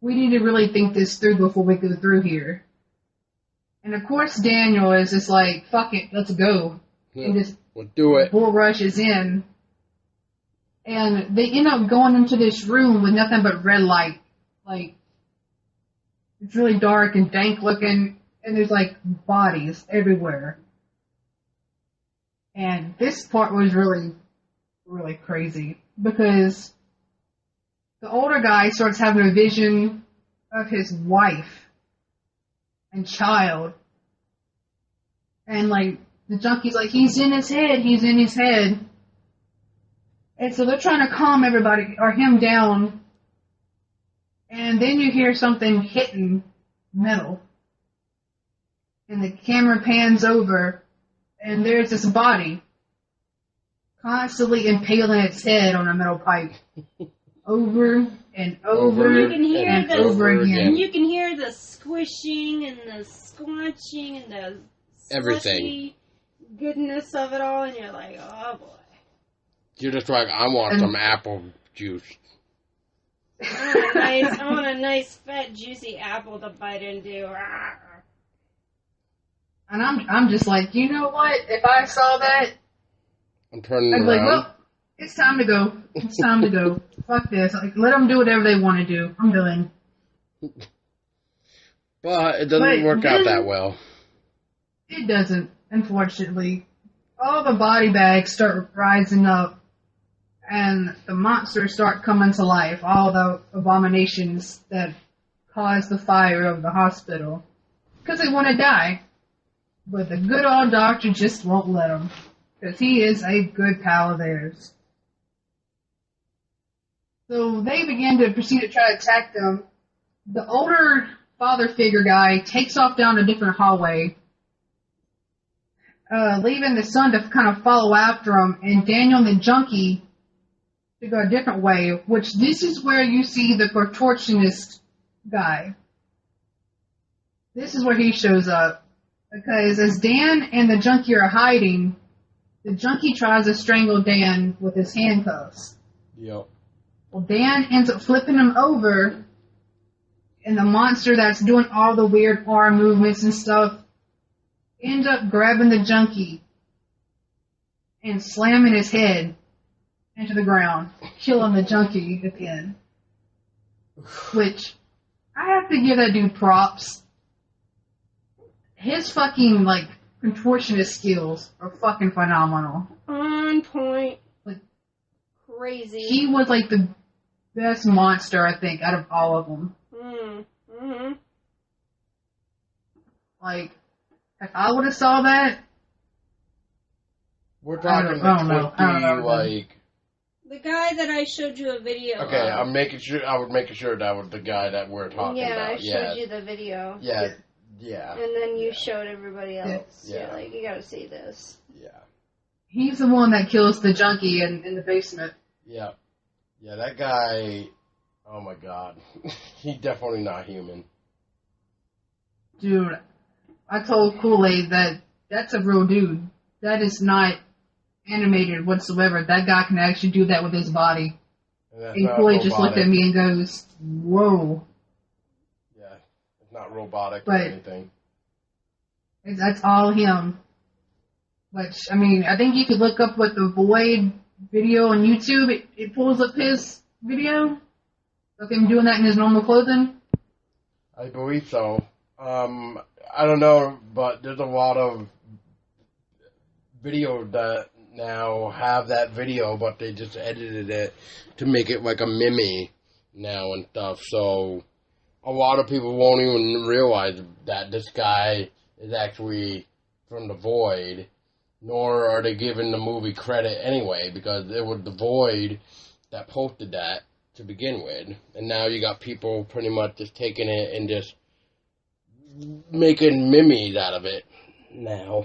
we need to really think this through before we go through here. And of course Daniel is just like, fuck it, let's go. Yeah. And just We'll do it. bull rushes in. And they end up going into this room with nothing but red light. Like, it's really dark and dank looking, and there's like bodies everywhere. And this part was really, really crazy because the older guy starts having a vision of his wife and child. And like, the junkie's like, he's in his head, he's in his head. And so they're trying to calm everybody, or him down. And then you hear something hitting metal. And the camera pans over, and there's this body constantly impaling its head on a metal pipe. Over and over You can hear and the over again. You can hear the squishing and the squanching and the Everything. slushy goodness of it all, and you're like, oh boy. You're just like, I want some apple juice. I want a nice fat juicy apple to bite into. And I'm just like, you know what? If I saw that, I'm turning I'd be around. like, well, it's time to go. It's time to go. Fuck this. Like, let them do whatever they want to do. I'm doing. But it doesn't work out that well. It doesn't, unfortunately. All the body bags start rising up, and the monsters start coming to life. All the abominations that caused the fire of the hospital. Because they want to die. But the good old doctor just won't let them. Because he is a good pal of theirs. So they begin to proceed to try to attack them. The older father figure guy takes off down a different hallway, leaving the son to kind of follow after him, and Daniel and the junkie to go a different way, which this is where you see the contortionist guy. This is where he shows up. Because as Dan and the junkie are hiding, the junkie tries to strangle Dan with his handcuffs. Yep. Well, Dan ends up flipping him over, and the monster that's doing all the weird arm movements and stuff ends up grabbing the junkie and slamming his head into the ground, killing the junkie at the end. Which, I have to give that dude props. His fucking, like, contortionist skills are fucking phenomenal. On point. Like, Crazy. he was, like, the best monster, I think, out of all of them. Mm-hmm. Like, if I would have saw that, We're talking I don't know. like... The guy that I showed you a video Okay, of. I'm making sure. I was making sure that was the guy that we're talking Yeah, about. I showed you the video. Yeah. And then you showed everybody else. Yeah. You're like, you gotta see this. Yeah. he's the one that kills the junkie in the basement. Yeah. Yeah, that guy, oh my god. He's definitely not human. Dude, I told Kool-Aid that that's a real dude. That is not animated whatsoever. That guy can actually do that with his body. And Kool-Aid just looked at me and goes, whoa. Yeah, it's not robotic or But- anything. That's all him. Which, I mean, I think you could look up what the Void video on YouTube. It pulls up his video of him doing that in his normal clothing. I believe so. I don't know, but there's a lot of videos that now have that video, but they just edited it to make it like a meme now and stuff. So a lot of people won't even realize that this guy is actually from the Void, nor are they giving the movie credit anyway, because it was the Void that posted that to begin with. And now you got people pretty much just taking it and just making memes out of it now.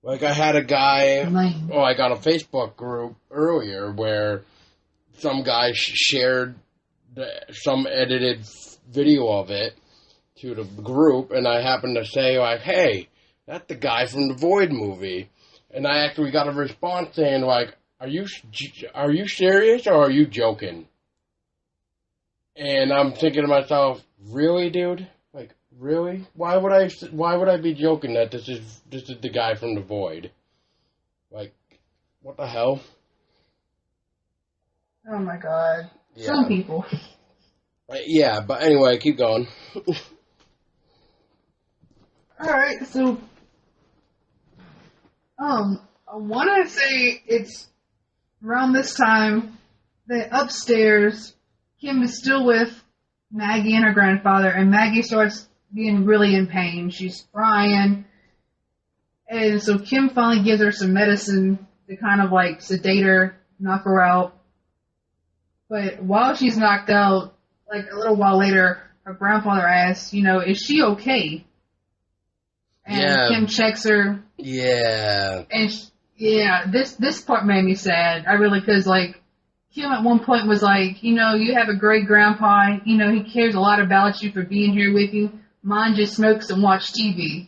Like I had a guy, like on a Facebook group earlier where some guy shared some edited video of it to the group, and I happened to say like, hey, that's the guy from the Void movie. And I actually got a response saying like, are you serious or are you joking? And I'm thinking to myself, really, dude? Like, Really? Why would I be joking that this is the guy from the void? Like, what the hell? Oh my god. Yeah. Some people. Yeah, but anyway, keep going. Alright, so I wanna say it's around this time that upstairs Kim is still with Maggie and her grandfather, and Maggie starts being really in pain. She's crying. And so Kim finally gives her some medicine to kind of like sedate her, knock her out. But while she's knocked out, like a little while later, her grandfather asks, is she okay? And Yeah. Kim checks her. Yeah. And this part made me sad. Cause like, Kim at one point was like, you have a great grandpa, he cares a lot about you for being here with you. Mine just smokes and watch TV,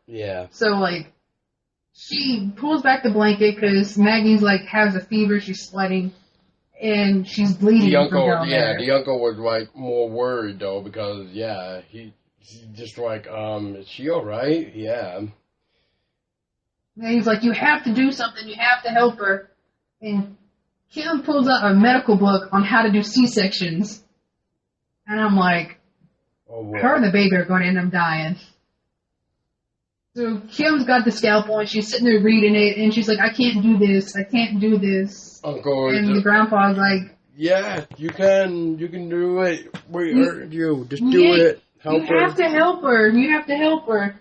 Yeah. So like, she pulls back the blanket because Maggie's like has a fever, she's sweating, and she's bleeding The uncle, from down there. the uncle was like more worried though because he's just like, is she all right? Yeah. And he's like, you have to do something, you have to help her. And Kim pulls out a medical book on how to do C-sections, and I'm like, Oh boy. her and the baby are going to end up dying. So Kim's got the scalpel and she's sitting there reading it and she's like, I can't do this. Uncle, And the grandpa's like, yeah, you can do it. We heard you. Just do it. Help her. You have to help her.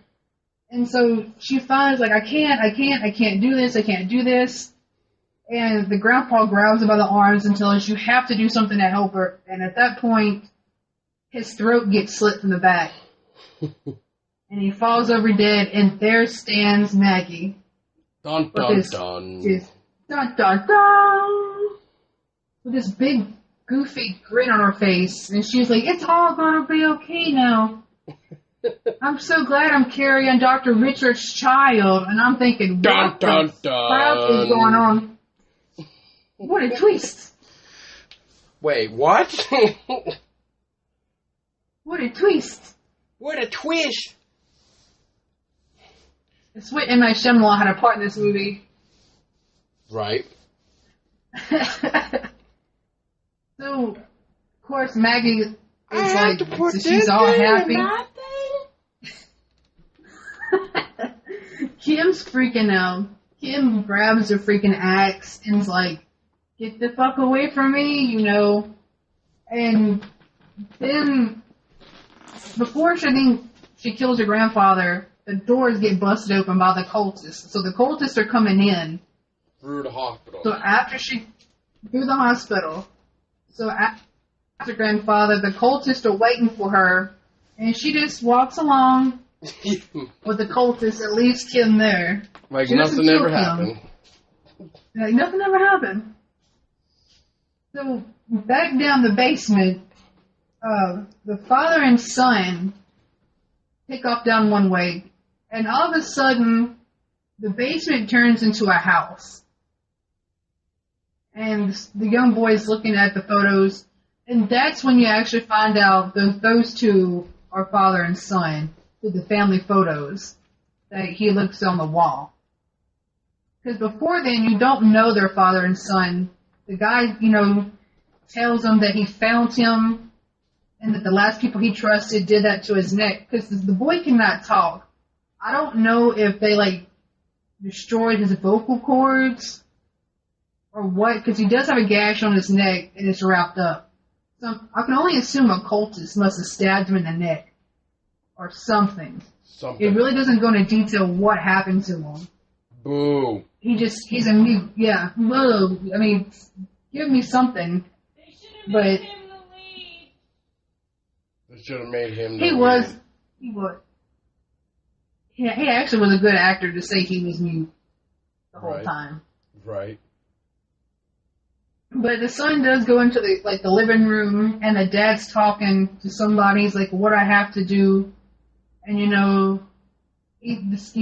And so she finds like, I can't do this. And the grandpa grabs her by the arms and tells her, you have to do something to help her. And at that point, his throat gets slit from the back. And he falls over dead, and there stands Maggie. Dun, dun, dun. Dun, dun, dun. With this big, goofy grin on her face. And she's like, it's all gonna be okay now. I'm so glad I'm carrying Dr. Richard's child. And I'm thinking, what the crap is going on? What a twist. Wait, what? What a twist. What a twist. It's what M. Night Shyamalan had a part in this movie. Right. So, of course, Maggie is like, so she's all happy. Kim's freaking out. Kim grabs her freaking axe and is like, get the fuck away from me, And then, before she kills her grandfather, the doors get busted open by the cultists. So the cultists are coming in. Through the hospital. So through the hospital. So after grandfather, the cultists are waiting for her. And she just walks along with the cultists and leaves Kim there. Like she nothing ever happened. Like nothing ever happened. So back down the basement, the father and son take off down one way, and all of a sudden, the basement turns into a house. And the young boy's looking at the photos, and that's when you actually find out those two are father and son through the family photos that he looks on the wall. Because before then, you don't know they're father and son. The guy, tells them that he found him and that the last people he trusted did that to his neck, because the boy cannot talk. I don't know if they, destroyed his vocal cords or what, because he does have a gash on his neck and it's wrapped up. So I can only assume a cultist must have stabbed him in the neck or something. It really doesn't go into detail what happened to him. Boo. He's a mute. Yeah. Boo. I mean, give me something. But they should have made him. He was. Yeah, he actually was a good actor to say he was mute the whole time. Right. But the son does go into the living room, and the dad's talking to somebody. He's like, "What I have to do," and he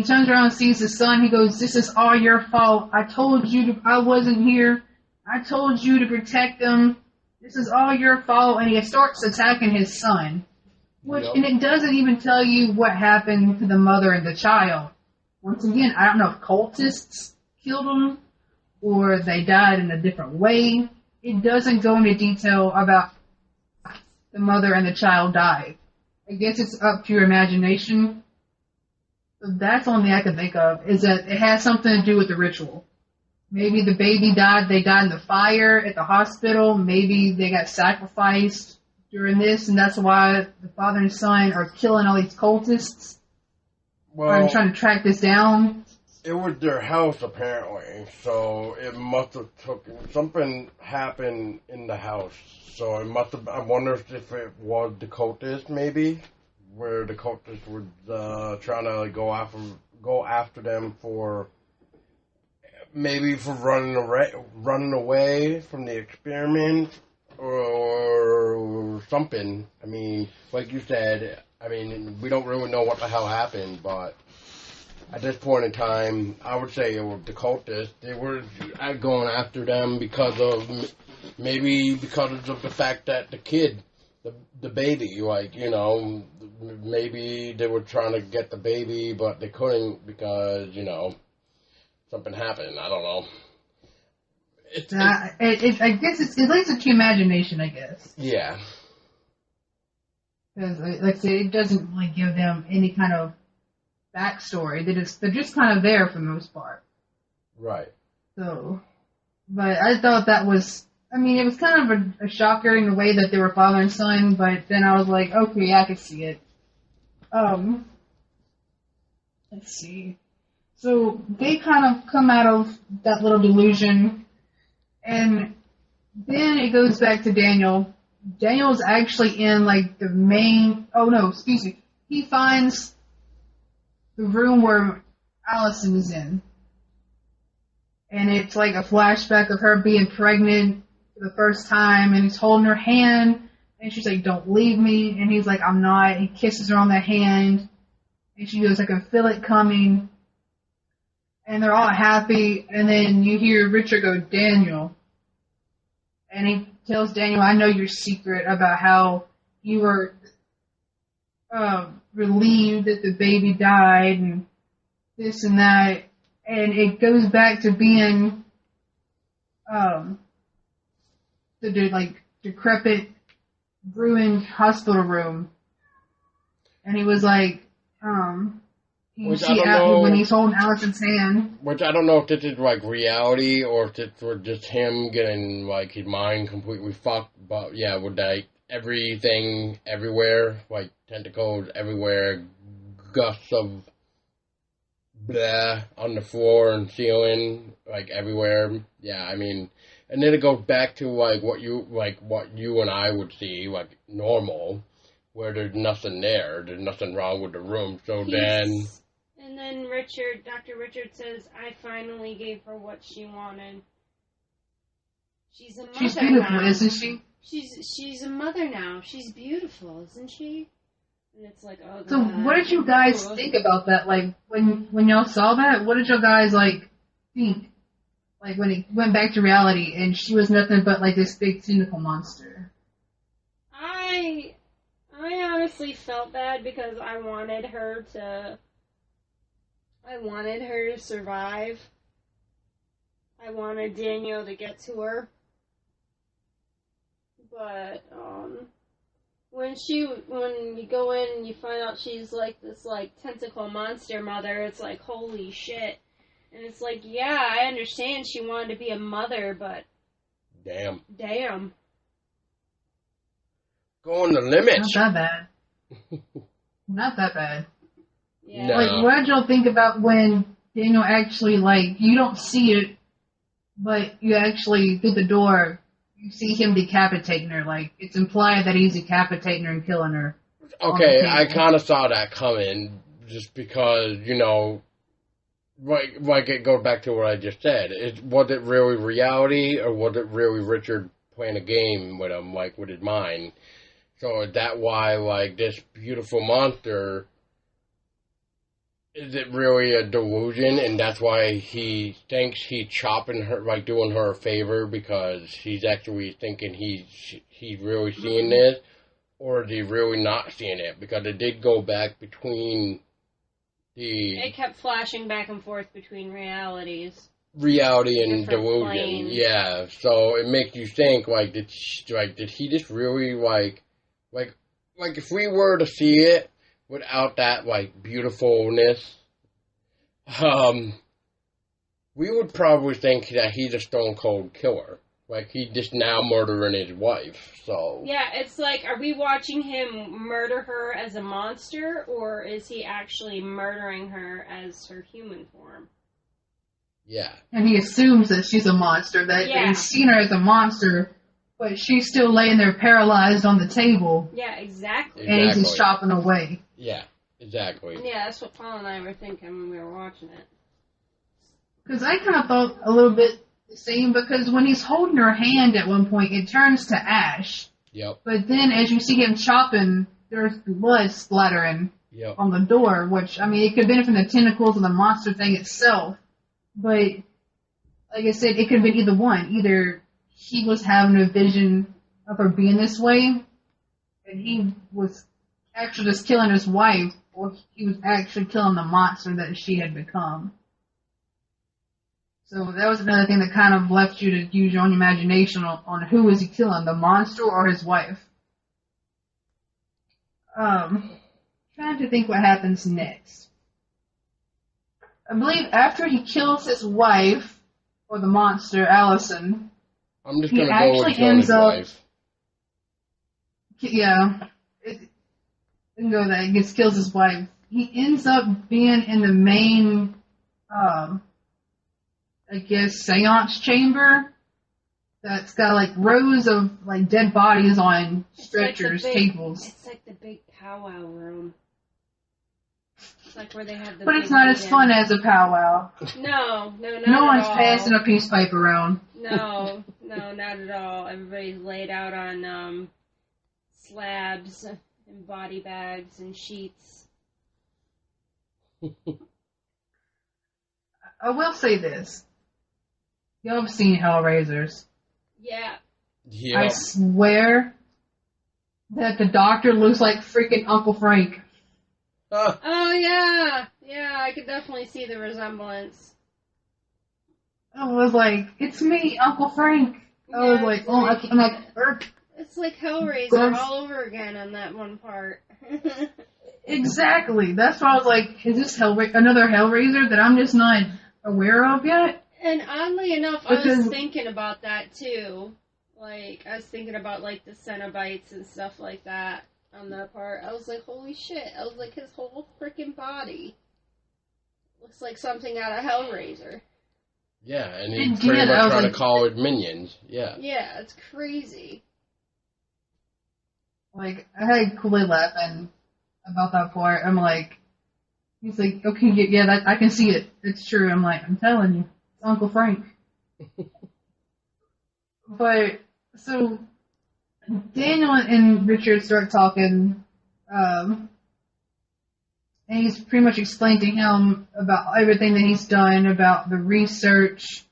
turns around and sees his son. He goes, "This is all your fault. I told you I wasn't here. I told you to protect them. This is all your fault." And he starts attacking his son. And it doesn't even tell you what happened to the mother and the child. Once again, I don't know if cultists killed them or they died in a different way. It doesn't go into detail about the mother and the child died. I guess it's up to your imagination. So that's the only thing I can think of, is that it has something to do with the ritual. Maybe the baby died, they died in the fire at the hospital. Maybe they got sacrificed during this, and that's why the father and son are killing all these cultists. Well, trying to track this down. It was their house, apparently, so it must have something happened in the house. So it must have, I wonder if it was the cultist, maybe, where the cultist was trying to go after them for, maybe for running away from the experiment, or something. I mean, like you said, I mean, we don't really know what the hell happened, but at this point in time, I would say it was the cultists. They were going after them because of the fact that the kid, the baby, like, you know, maybe they were trying to get the baby, but they couldn't because, you know, something happened. I don't know. I guess it leaves it to imagination, I guess. Yeah. Because, like I said, it doesn't really give them any kind of backstory. They're just kind of there for the most part. Right. So, but I thought that was, I mean, it was kind of a shocker in the way that they were father and son, but then I was like, okay, I could see it. Let's see. So they kind of come out of that little delusion, and then it goes back to Daniel. Daniel's actually in, like, the main, he finds the room where Allison is in. And it's like a flashback of her being pregnant for the first time, and he's holding her hand, and she's like, don't leave me, and he's like, I'm not. He kisses her on the hand, and she goes, I can feel it coming, and they're all happy, and then you hear Richard go, Daniel, and he tells Daniel, I know your secret about how you were relieved that the baby died, and this and that, and it goes back to being the like decrepit, ruined hospital room, and he was like, when he's holding Allison's hand. Which I don't know if this is like reality or if it's just him getting like his mind completely fucked, but yeah, with like everything everywhere, like tentacles everywhere, gusts of blah on the floor and ceiling, like everywhere. Yeah, I mean, and then it goes back to like what you and I would see like normal, where there's nothing there, there's nothing wrong with the room. So then. And then Dr. Richard says, I finally gave her what she wanted. She's a mother. She's beautiful, now. Isn't she? She's a mother now. She's beautiful, isn't she? And it's like, oh, God. So what did you guys think about that? Like, when y'all saw that, what did y'all guys, like, think? Like, when it went back to reality and she was nothing but, like, this big cynical monster. I honestly felt bad because I wanted her to survive. I wanted Daniel to get to her. But, when you go in and you find out she's like this like tentacle monster mother, it's like, holy shit. And it's like, yeah, I understand she wanted to be a mother, but Damn. Going the limits. Not that bad. Not that bad. Yeah. No. Like, what did y'all think about when Daniel actually, like, you don't see it, but you actually, through the door, you see him decapitating her. Like, it's implied that he's decapitating her and killing her. Okay, I kind of saw that coming, just because, you know, like it goes back to what I just said. Was it really reality, or was it really Richard playing a game with him, like, with his mind? So is that why, like, this beautiful monster, is it really a delusion, and that's why he thinks he's chopping her, like, doing her a favor, because he's actually thinking he's really seeing this? or is he really not seeing it? Because it did go back between It kept flashing back and forth between realities. Reality and Different delusion. planes. Yeah, so it makes you think, like, did he just really, like, if we were to see it without that, like, beautifulness, we would probably think that he's a stone cold killer. Like, he's just now murdering his wife, so... Yeah, it's like, are we watching him murder her as a monster, or is he actually murdering her as her human form? Yeah. And he assumes that she's a monster, that he's seen her as a monster, but she's still laying there paralyzed on the table. Yeah, exactly. And he's just chopping away. Yeah, exactly. Yeah, that's what Paul and I were thinking when we were watching it. Because I kind of thought a little bit the same, because when he's holding her hand at one point, it turns to ash. Yep. But then as you see him chopping, there's blood splattering on the door, which, I mean, it could have been from the tentacles of the monster thing itself. But, like I said, it could have been either one. Either he was having a vision of her being this way, and he was actually just killing his wife, or he was actually killing the monster that she had become. So that was another thing that kind of left you to use your own imagination on who is he killing, the monster or his wife. Trying to think what happens next. I believe after he kills his wife, or the monster, Allison, I'm just going to go with killing his wife. Yeah. He kills his wife. He ends up being in the main, I guess, seance chamber that's got, like, rows of, like, dead bodies on stretchers, tables. It's like the big powwow room. It's like where they have the But it's not as fun as a powwow. No, not No one's at all. passing a peace pipe around. No, not at all. Everybody's laid out on slabs and body bags and sheets. I will say this. Y'all have seen Hellraisers. Yeah. I swear that the doctor looks like freaking Uncle Frank. Oh, yeah. Yeah, I could definitely see the resemblance. I was like, it's me, Uncle Frank. I was like, oh, I'm like, it's like Hellraiser all over again on that one part. Exactly. That's why I was like, is this another Hellraiser that I'm just not aware of yet? And oddly enough, I was thinking about that too. Like, I was thinking about, like, the Cenobites and stuff like that on that part. I was like, holy shit. I was like, his whole freaking body looks like something out of Hellraiser. Yeah, and he's pretty much trying to call it minions. Yeah. Yeah, it's crazy. Like, I had Kool-Aid laughing about that part. I'm like, he's like, okay, yeah, I can see it. It's true. I'm like, I'm telling you, it's Uncle Frank. But, so, Daniel and Richard start talking, and he's pretty much explained to him about everything that he's done, about the research,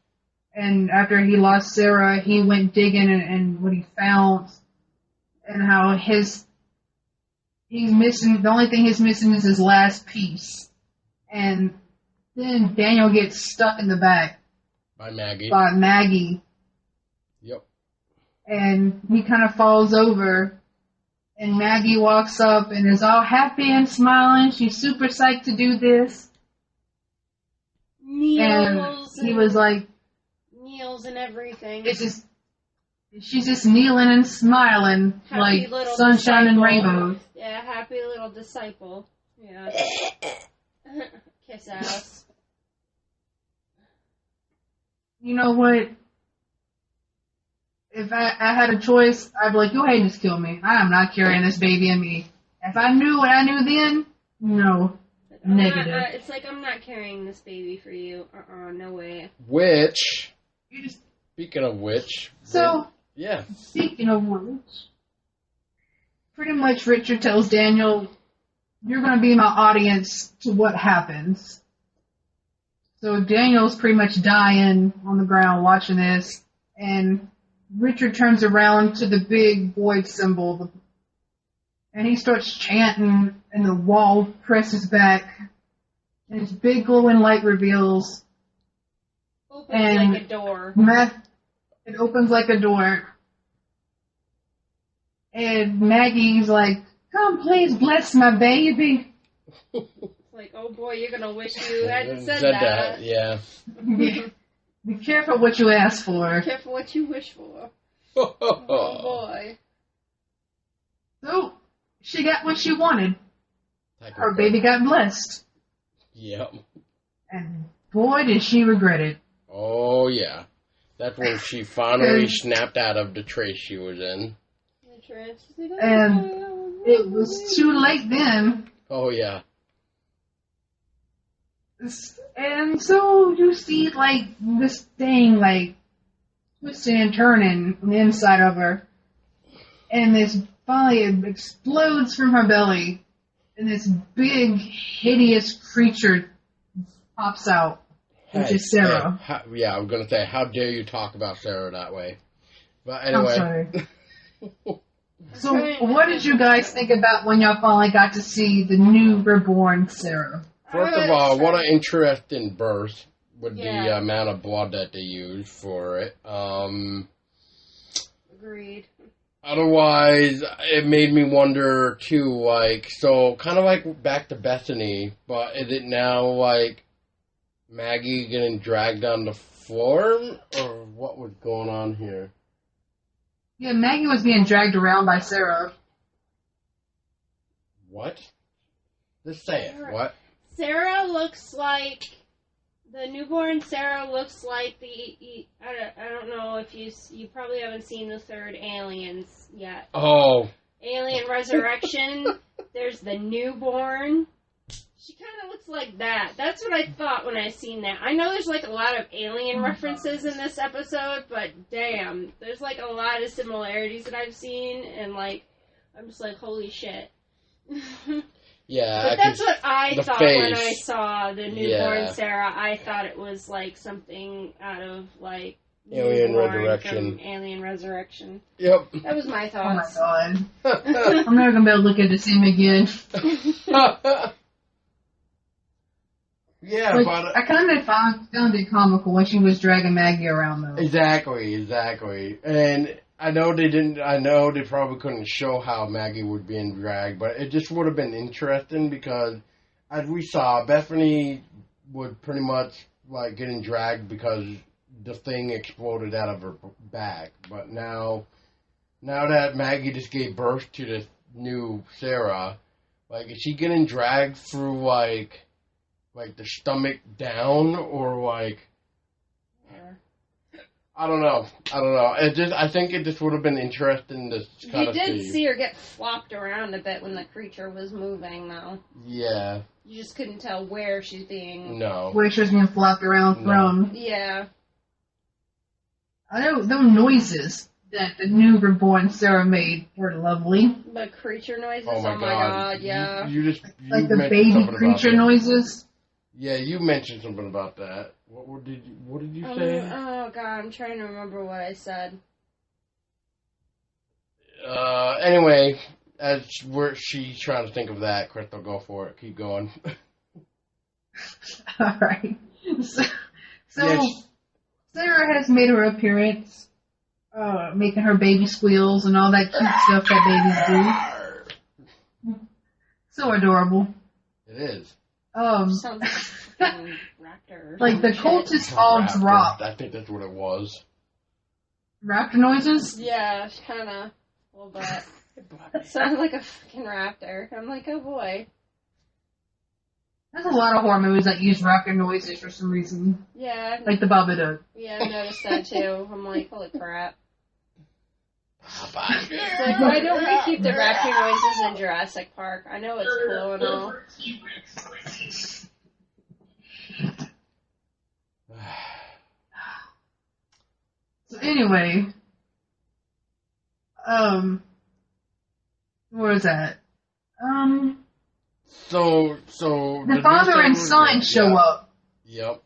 and after he lost Sarah, he went digging and what he found, and how he's missing, the only thing he's missing is his last piece. And then Daniel gets stuck in the back. By Maggie. Yep. And he kind of falls over, and Maggie walks up and is all happy and smiling. She's super psyched to do this. Kneels. And he was like... Kneels and everything. She's just kneeling and smiling, happy like sunshine and rainbows. Yeah, happy little disciple. Yeah. Kiss ass. You know what? If I had a choice, I'd be like, go ahead and just kill me. I am not carrying this baby in me. If I knew what I knew then, no. Negative. It's like, I'm not carrying this baby for you. No way. Which, speaking of which... So... Yeah. Speaking of which, pretty much Richard tells Daniel, you're going to be my audience to what happens. So Daniel's pretty much dying on the ground watching this, and Richard turns around to the big void symbol, and he starts chanting, and the wall presses back, and this big glowing light reveals. Opens like a door. It opens like a door. And Maggie's like, "Come, please bless my baby." Like, oh boy, you're gonna wish you hadn't said that. Yeah. Be careful what you ask for. Be careful what you wish for. Oh boy. So, she got what she wanted. Her baby got blessed. Yep. And boy, did she regret it. Oh, yeah. That's when she finally snapped out of the trace she was in. And it was too late then. Oh, yeah. And so you see, like, this thing, like, twisting and turning on the inside of her. And this finally explodes from her belly. And this big, hideous creature pops out, which is Sarah. Yeah, I was going to say, how dare you talk about Sarah that way? But anyway. I'm sorry. So, what did you guys think about when y'all finally got to see the new reborn Sarah? First of all, what an interesting birth with the amount of blood that they used for it. Agreed. Otherwise, it made me wonder, too, like, so kind of like back to Bethany, but is it now, like, Maggie getting dragged on the floor? Or what was going on here? Yeah, Maggie was being dragged around by Sarah. What? Just say it. What? Sarah looks like... The newborn Sarah looks like I don't know if you probably haven't seen the third Aliens yet. Oh. Alien Resurrection. There's the newborn. She kind of looks like that. That's what I thought when I seen that. I know there's like a lot of alien references in this episode, but damn, there's like a lot of similarities that I've seen, and like I'm just like, holy shit. Yeah, but that's what I thought when I saw the newborn Sarah. I thought it was like something out of like Alien Resurrection. Alien Resurrection. Yep. That was my thoughts. Oh my god. I'm never gonna be able to look at the same again. Yeah, like, but I kind of found it comical when she was dragging Maggie around though. Exactly. And I know they probably couldn't show how Maggie was being dragged, but it just would have been interesting because, as we saw, Bethany was pretty much like getting dragged because the thing exploded out of her back. But now that Maggie just gave birth to this new Sarah, like, is she getting dragged through like the stomach down or like? I don't know. I think it just would have been interesting to kind of see. You did see her get flopped around a bit when the creature was moving, though. Yeah. You just couldn't tell where she's being... No. Where she was being flopped around, thrown. Yeah. I know those noises that the new reborn Sarah made were lovely. The creature noises? Oh my god, yeah. You like the baby creature noises? Yeah, you mentioned something about that. What did you say? Oh god, I'm trying to remember what I said. Anyway, as she's trying to think of that, Crystal, go for it. Keep going. Alright. So Sarah has made her appearance, making her baby squeals and all that cute stuff that babies do. So adorable. It is. Sounds like a raptor. Like the cultist all dropped. I think that's what it was. Raptor noises? Yeah, kind of. A little bit. Sounds like a fucking raptor. I'm like, oh boy. There's a lot of horror movies that use raptor noises for some reason. Yeah. Like the Babadook. Yeah, I noticed that too. I'm like, holy crap. It's like, why don't we keep the raptor noises in Jurassic Park? I know it's cool and all. So anyway, where is that? So the father and son show up. Yep.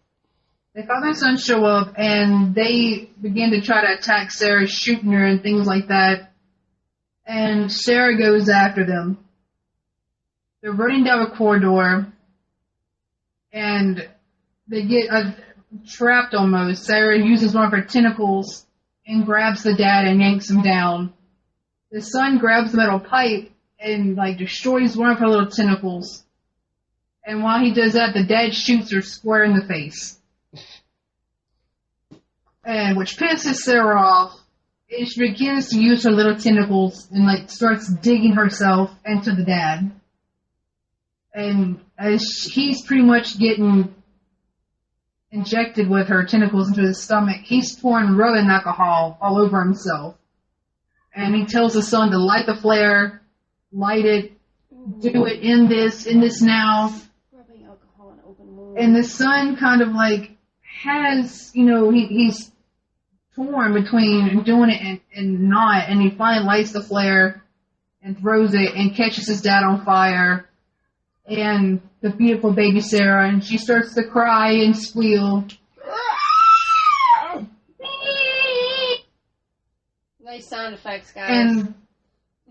The father and son show up, and they begin to try to attack Sarah, shooting her and things like that. and Sarah goes after them. They're running down a corridor, and they get trapped almost. Sarah uses one of her tentacles and grabs the dad and yanks him down. The son grabs the metal pipe and destroys one of her little tentacles. And while he does that, the dad shoots her square in the face. And which pisses Sarah off. And she begins to use her little tentacles and starts digging herself into the dad. And as he's pretty much getting injected with her tentacles into his stomach, he's pouring rubbing alcohol all over himself. And he tells the son to light the flare, light it, do it in this now. Rubbing alcohol in open wound. And the son kind of has, he's torn between doing it and not, and he finally lights the flare and throws it and catches his dad on fire. And the beautiful baby Sarah, and she starts to cry and squeal. Nice sound effects, guys. And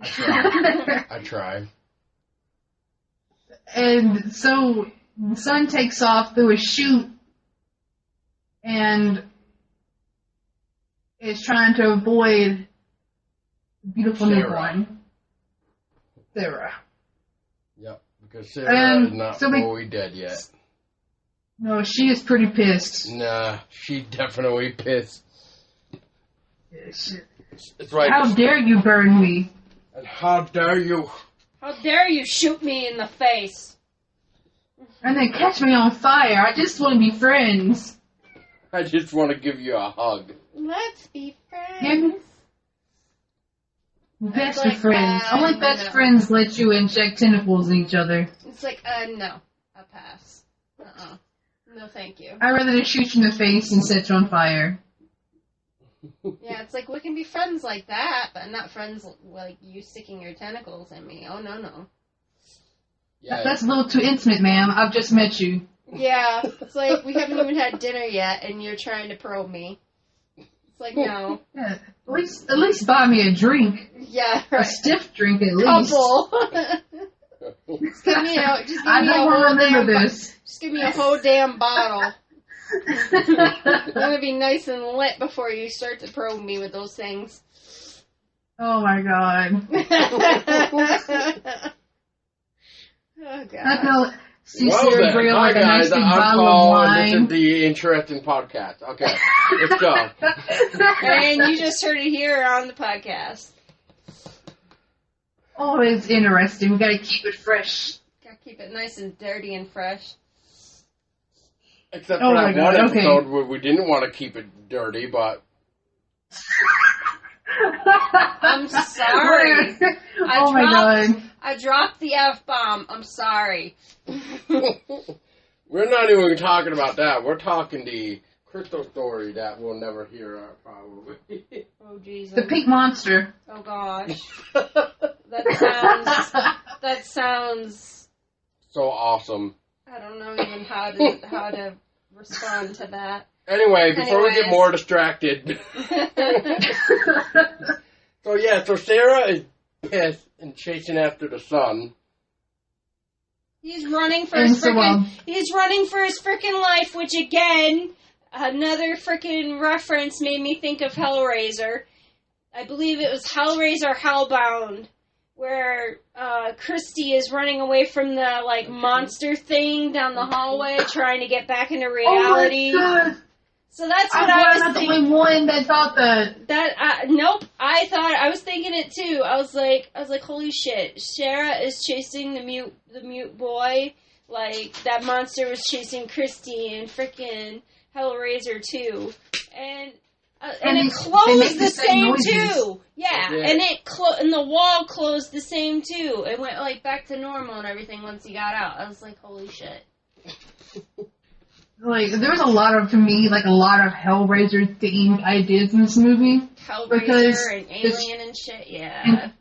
I tried. And so the son takes off through a chute and is trying to avoid the beautiful newborn, Sarah. Yep, because Sarah is not so fully dead yet. No, she is pretty pissed. Nah, she definitely pissed. Yes. It's like, How dare you burn me? and how dare you? How dare you shoot me in the face? And then catch me on fire. I just want to be friends. I just want to give you a hug. Let's be friends. Yeah. Best It's like, of friends. Only best friends let you inject tentacles in each other. It's no. I'll pass. No, thank you. I'd rather just shoot you in the face and set you on fire. Yeah, it's we can be friends like that, but not friends like you sticking your tentacles in me. Oh, no. Yeah, That's a little too intimate, ma'am. I've just met you. Yeah, it's we haven't even had dinner yet, and you're trying to probe me. It's no. Yeah, at least buy me a drink. Yeah, A right. stiff drink at least. Couple. Just give me I don't want to remember this. Just give me a whole damn bottle. I want to be nice and lit before you start to probe me with those things. Oh my god. Oh, God. I feel see well Sarah then, bring hi a nice guys, big I'm bottle of Paul, and this wine. is the interesting podcast. Okay, let's go. And you just heard it here on the podcast. Always interesting. We gotta keep it fresh. Gotta keep it nice and dirty and fresh. Except Oh for my that one God, okay. episode where we didn't want to keep it dirty, but I'm sorry. Oh my god. I dropped the F-bomb. I'm sorry. we're not even talking about that. We're talking the crystal story that we'll never hear, probably. Oh, Jesus. The pink monster. Oh, gosh. That sounds So awesome. I don't know even how to respond to that. Anyway, before we get Anyways. more distracted. So Sarah is pissed and chasing after the son. He's running for And his so, freaking life, which again, another freaking reference made me think of Hellraiser. I believe it was Hellraiser Hellbound, where Christy is running away from the monster thing down the hallway, trying to get back into reality. Oh my god. So that's what I'm I was not the thinking. only one that thought that. Nope. I was thinking it too. I was like, holy shit! Sarah is chasing the mute boy. That monster was chasing Christy and frickin' Hellraiser too, and it closed the same noises. too. Yeah, Yeah. and and the wall closed the same too. It went back to normal and everything once he got out. I was like, holy shit. There's a lot of Hellraiser themed ideas in this movie. Hellraiser and Alien and shit. Yeah. And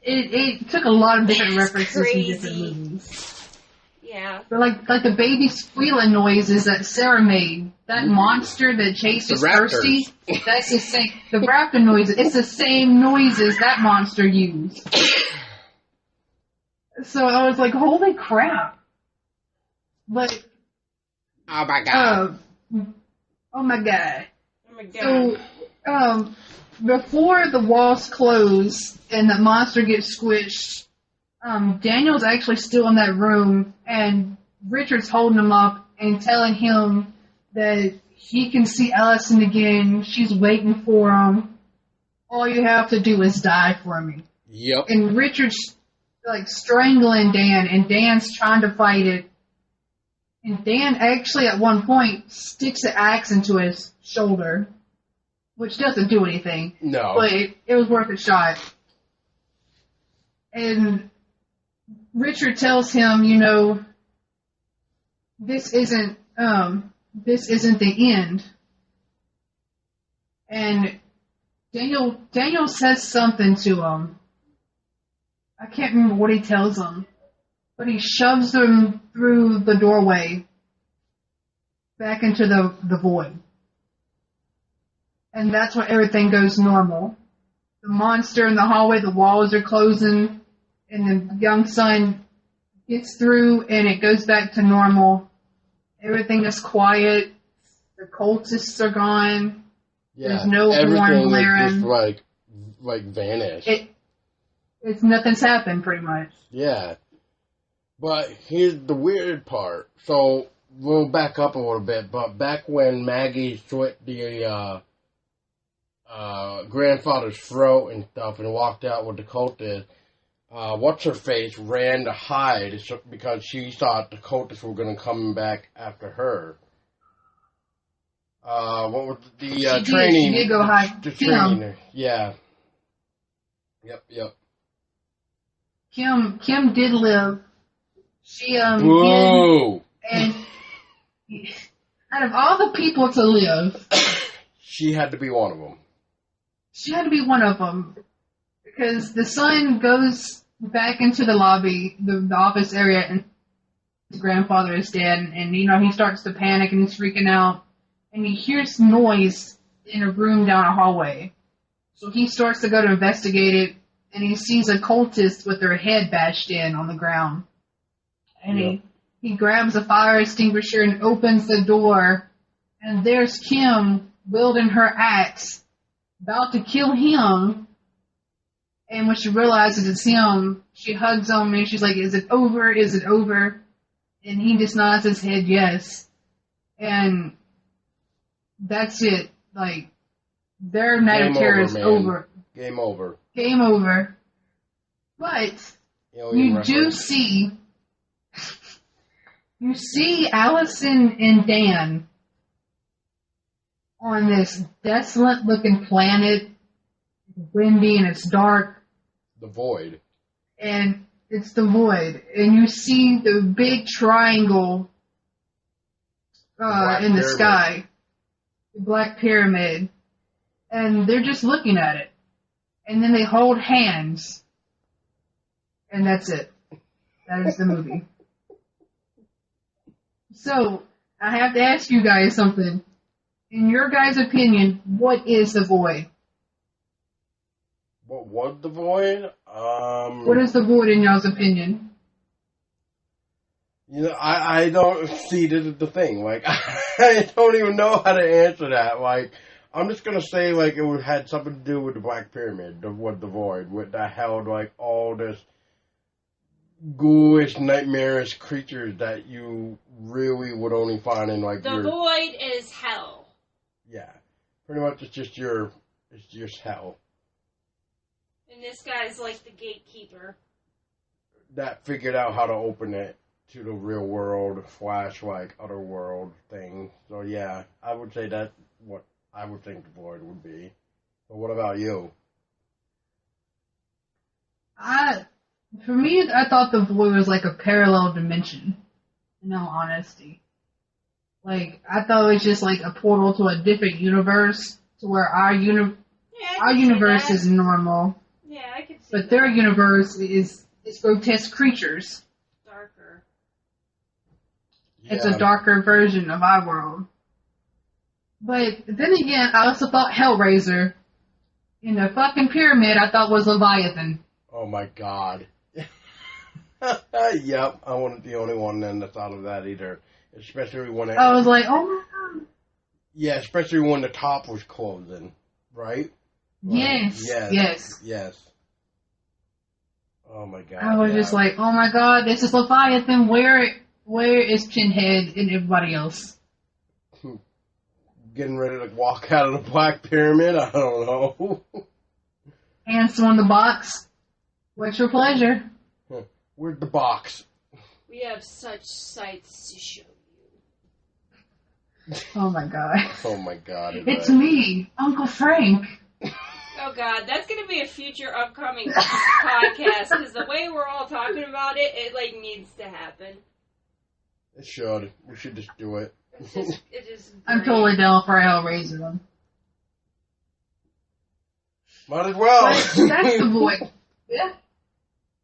it took a lot of different It's references from different crazy. movies. Yeah. But like the baby squealing noises that Sarah made, that monster that chases Kirsty, that's the same. The raptor noises, it's the same noises that monster used. So I was like, holy crap! But oh my god! Oh my god! Oh my god! So before the walls close and the monster gets squished, Daniel's actually still in that room, and Richard's holding him up and telling him that he can see Allison again. She's waiting for him. All you have to do is die for me. Yep. And Richard's like strangling Dan, and Dan's trying to fight it. And Dan actually at one point sticks an axe into his shoulder, which doesn't do anything. No. But it was worth a shot. And Richard tells him, you know, this isn't the end. And Daniel says something to him. I can't remember what he tells him, but he shoves him through the doorway back into the void. And that's when everything goes normal. The monster in the hallway, the walls are closing, and the young son gets through, and it goes back to normal. Everything is quiet. The cultists are gone. Yeah, there's no horn everything blaring. just like vanished. It's nothing's happened pretty much. Yeah, but here's the weird part. So we'll back up a little bit. But back when Maggie slit the grandfather's throat and stuff, and walked out with the cultist, what's-her-face ran to hide because she thought the cultists were going to come back after her. What was the training? She did go hide. The training, yeah. Yep. Kim did live. She Whoa! And out of all the people to live, she had to be one of them. She had to be one of them. Because the son goes back into the lobby, the office area, and his grandfather is dead, and you know, he starts to panic and he's freaking out, and he hears noise in a room down a hallway. So he starts to go to investigate it, and he sees a cultist with their head bashed in on the ground. And he grabs a fire extinguisher and opens the door, and there's Kim wielding her axe, about to kill him. And when she realizes it's him, she hugs him and she's like, "Is it over? Is it over?" And he just nods his head yes. And that's it. Like, their night of terror is over. Game over. Game over. But you do see Allison and Dan on this desolate looking planet, windy and it's dark. The void. And it's the void. And you see the big triangle in the sky. The black pyramid. And they're just looking at it. And then they hold hands. And that's it. That is the movie. So, I have to ask you guys something. In your guys' opinion, what is the void? What was the void? What is the void in y'all's opinion? You know, I don't see the thing. Like, I don't even know how to answer that. Like, I'm just gonna say, like, it had something to do with the Black Pyramid, with the void, that held, like, all this ghoulish, nightmarish creatures that you really would only find in, like, the void is hell. Yeah. Pretty much it's just hell. And this guy's like the gatekeeper. That figured out how to open it to the real world / like other world thing. So yeah, I would say that's what I would think the void would be. But what about you? For me, I thought the void was like a parallel dimension. In all honesty. Like, I thought it was just like a portal to a different universe, to where our universe is normal. Yeah, I could see But their universe is grotesque creatures. darker. It's a darker version of our world. But then again, I also thought Hellraiser in the fucking pyramid I thought was Leviathan. Oh my god. Yep, I wasn't the only one then that thought of that either. Especially when I was like, oh my god. Yeah, especially when the top was closing, right? Yes. Oh my god. I was just like, oh my god, this is Leviathan. Where is Pinhead and everybody else? Getting ready to walk out of the Black Pyramid? I don't know. Answer on the box. What's your pleasure? Where's the box? We have such sights to show you. Oh my god. Oh my god. It's me, Uncle Frank. Oh god, that's gonna be a future upcoming podcast, because the way we're all talking about it, it like needs to happen. It should. We should just do it. It is I'm totally down for Hellraiser then. Might as well. But that's the void. Yeah.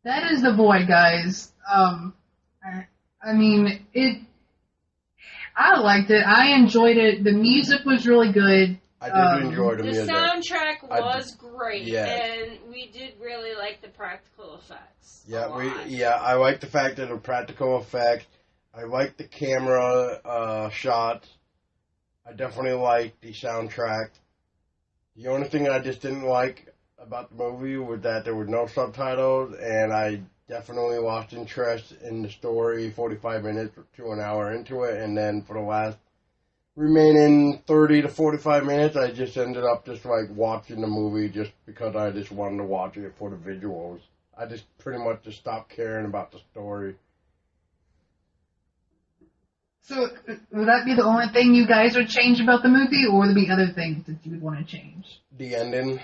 That is the void, guys. I mean, I liked it. I enjoyed it. The music was really good. I did enjoy the music. The soundtrack was great, yeah. and we did really like the practical effects. Yeah, I like the fact that the practical effects. I like the camera shots. I definitely like the soundtrack. The only thing I just didn't like about the movie was that there were no subtitles, and I definitely lost interest in the story 45 minutes to an hour into it, and then for the last remaining 30 to 45 minutes, I just ended up just like watching the movie just because I just wanted to watch it for the visuals. I just pretty much just stopped caring about the story. So, would that be the only thing you guys would change about the movie, or would there be other things that you would want to change? The ending,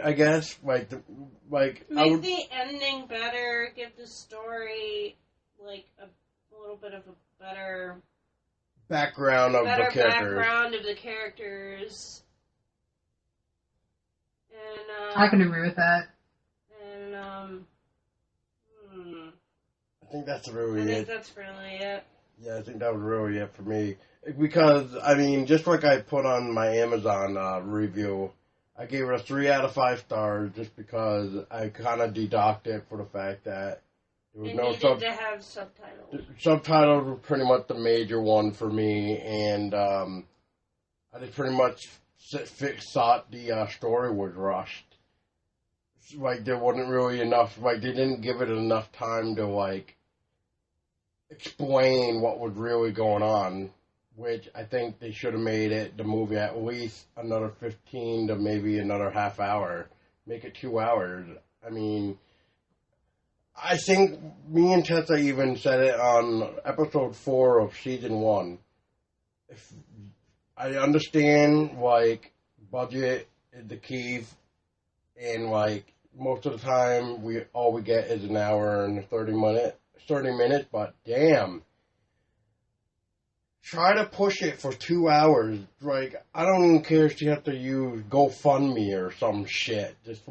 I guess, make the ending better, give the story like a little bit of a better background of the characters. And I can agree with that. And I think that's really it. Yeah, I think that was really it for me. Because, I mean, just like I put on my Amazon review, I gave it a 3 out of 5 stars just because I kind of deducted it for the fact that there was to have subtitles. Subtitles were pretty much the major one for me, and I just pretty much thought the story was rushed. Like, there wasn't really enough, like, they didn't give it enough time to, like, explain what was really going on, which I think they should have made the movie at least another 15 to maybe another half hour. Make it 2 hours. I mean, I think me and Tessa even said it on episode 4 of season 1. If I understand, like, budget is the key, and, like, most of the time all we get is an hour and 30 minutes, but damn. Try to push it for 2 hours. Like, I don't even care if you have to use GoFundMe or some shit. Just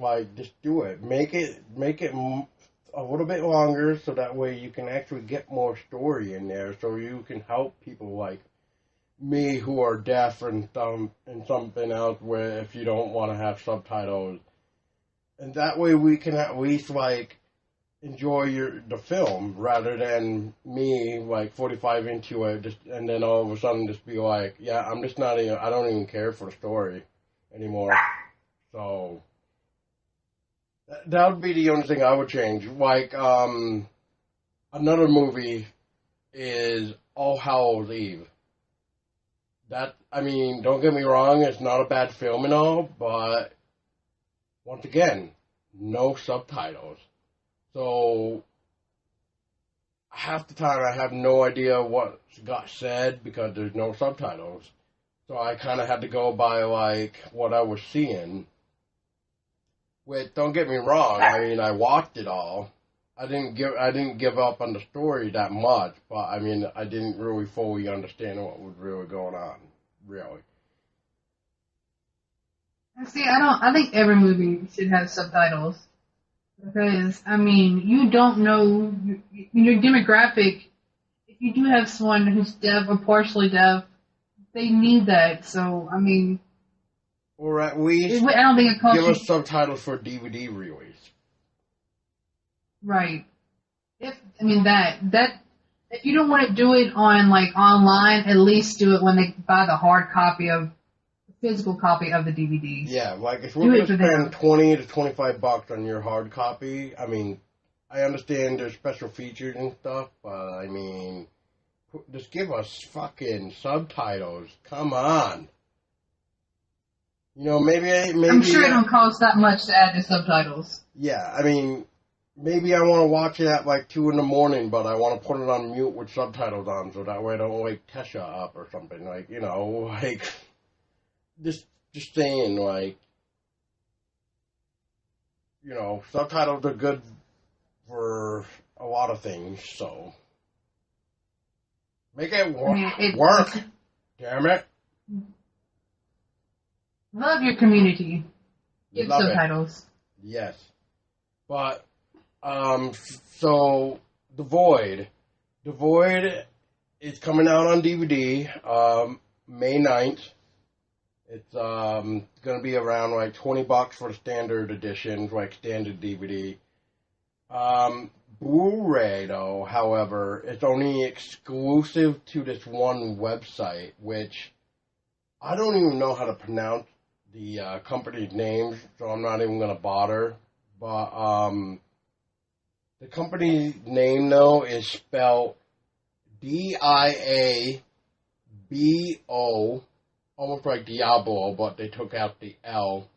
do it. Make it a little bit longer so that way you can actually get more story in there so you can help people like me who are deaf and something else where if you don't want to have subtitles. And that way we can at least like enjoy the film rather than me like 45 into it and then all of a sudden just be like, yeah, I don't even care for the story anymore. So that would be the only thing I would change. Like another movie is All Hallows Eve. That, I mean, don't get me wrong, it's not a bad film and all, but once again, no subtitles. So, half the time I have no idea what got said because there's no subtitles. So I kind of had to go by, like, what I was seeing. Which, don't get me wrong, I mean, I watched it all. I didn't give up on the story that much, but, I mean, I didn't really fully understand what was really going on, really. See, I think every movie should have subtitles. Because, I mean, you don't know your demographic. If you do have someone who's deaf or partially deaf, they need that. So, I mean, or at least I don't think it costs give you. us subtitles for DVD release. Right. If you don't want to do it on like online, at least do it when they buy the physical copy of the DVD. Yeah, like if we're going to spend $20 to $25 on your hard copy, I mean, I understand there's special features and stuff, but I mean, just give us fucking subtitles. Come on. You know, maybe I'm sure it don't cost that much to add the subtitles. Yeah, I mean, maybe I want to watch it at like 2 in the morning, but I want to put it on mute with subtitles on, so that way I don't wake Tessa up or something. Like, you know, like just saying, like, you know, subtitles are good for a lot of things. So make it work. Damn it. Love your community. Give Love subtitles. It. Yes. But, so, The Void. The Void is coming out on DVD, May 9th. It's, going to be around, like, $20 for the standard edition, like, standard DVD. Blu-ray, though, however, it's only exclusive to this one website, which I don't even know how to pronounce the company's names, so I'm not even going to bother. But the company's name, though, is spelled Diabo, almost like Diablo, but they took out the L.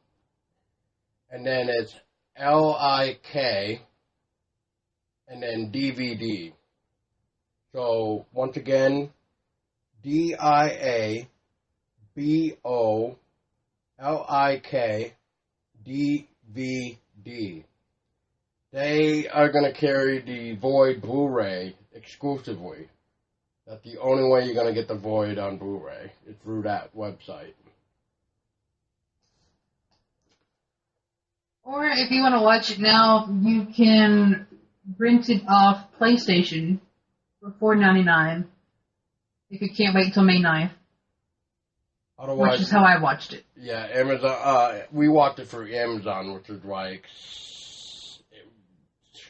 And then it's Lik, and then DVD. So, once again, Diabo, Lik, DVD. They are going to carry the Void Blu-ray exclusively. That's the only way you're going to get the Void on Blu-ray. It's through that website. Or if you want to watch it now, you can rent it off PlayStation for $4.99 if you can't wait till May 9th. Otherwise, which is how I watched it. Yeah, Amazon. We watched it through Amazon, which was like it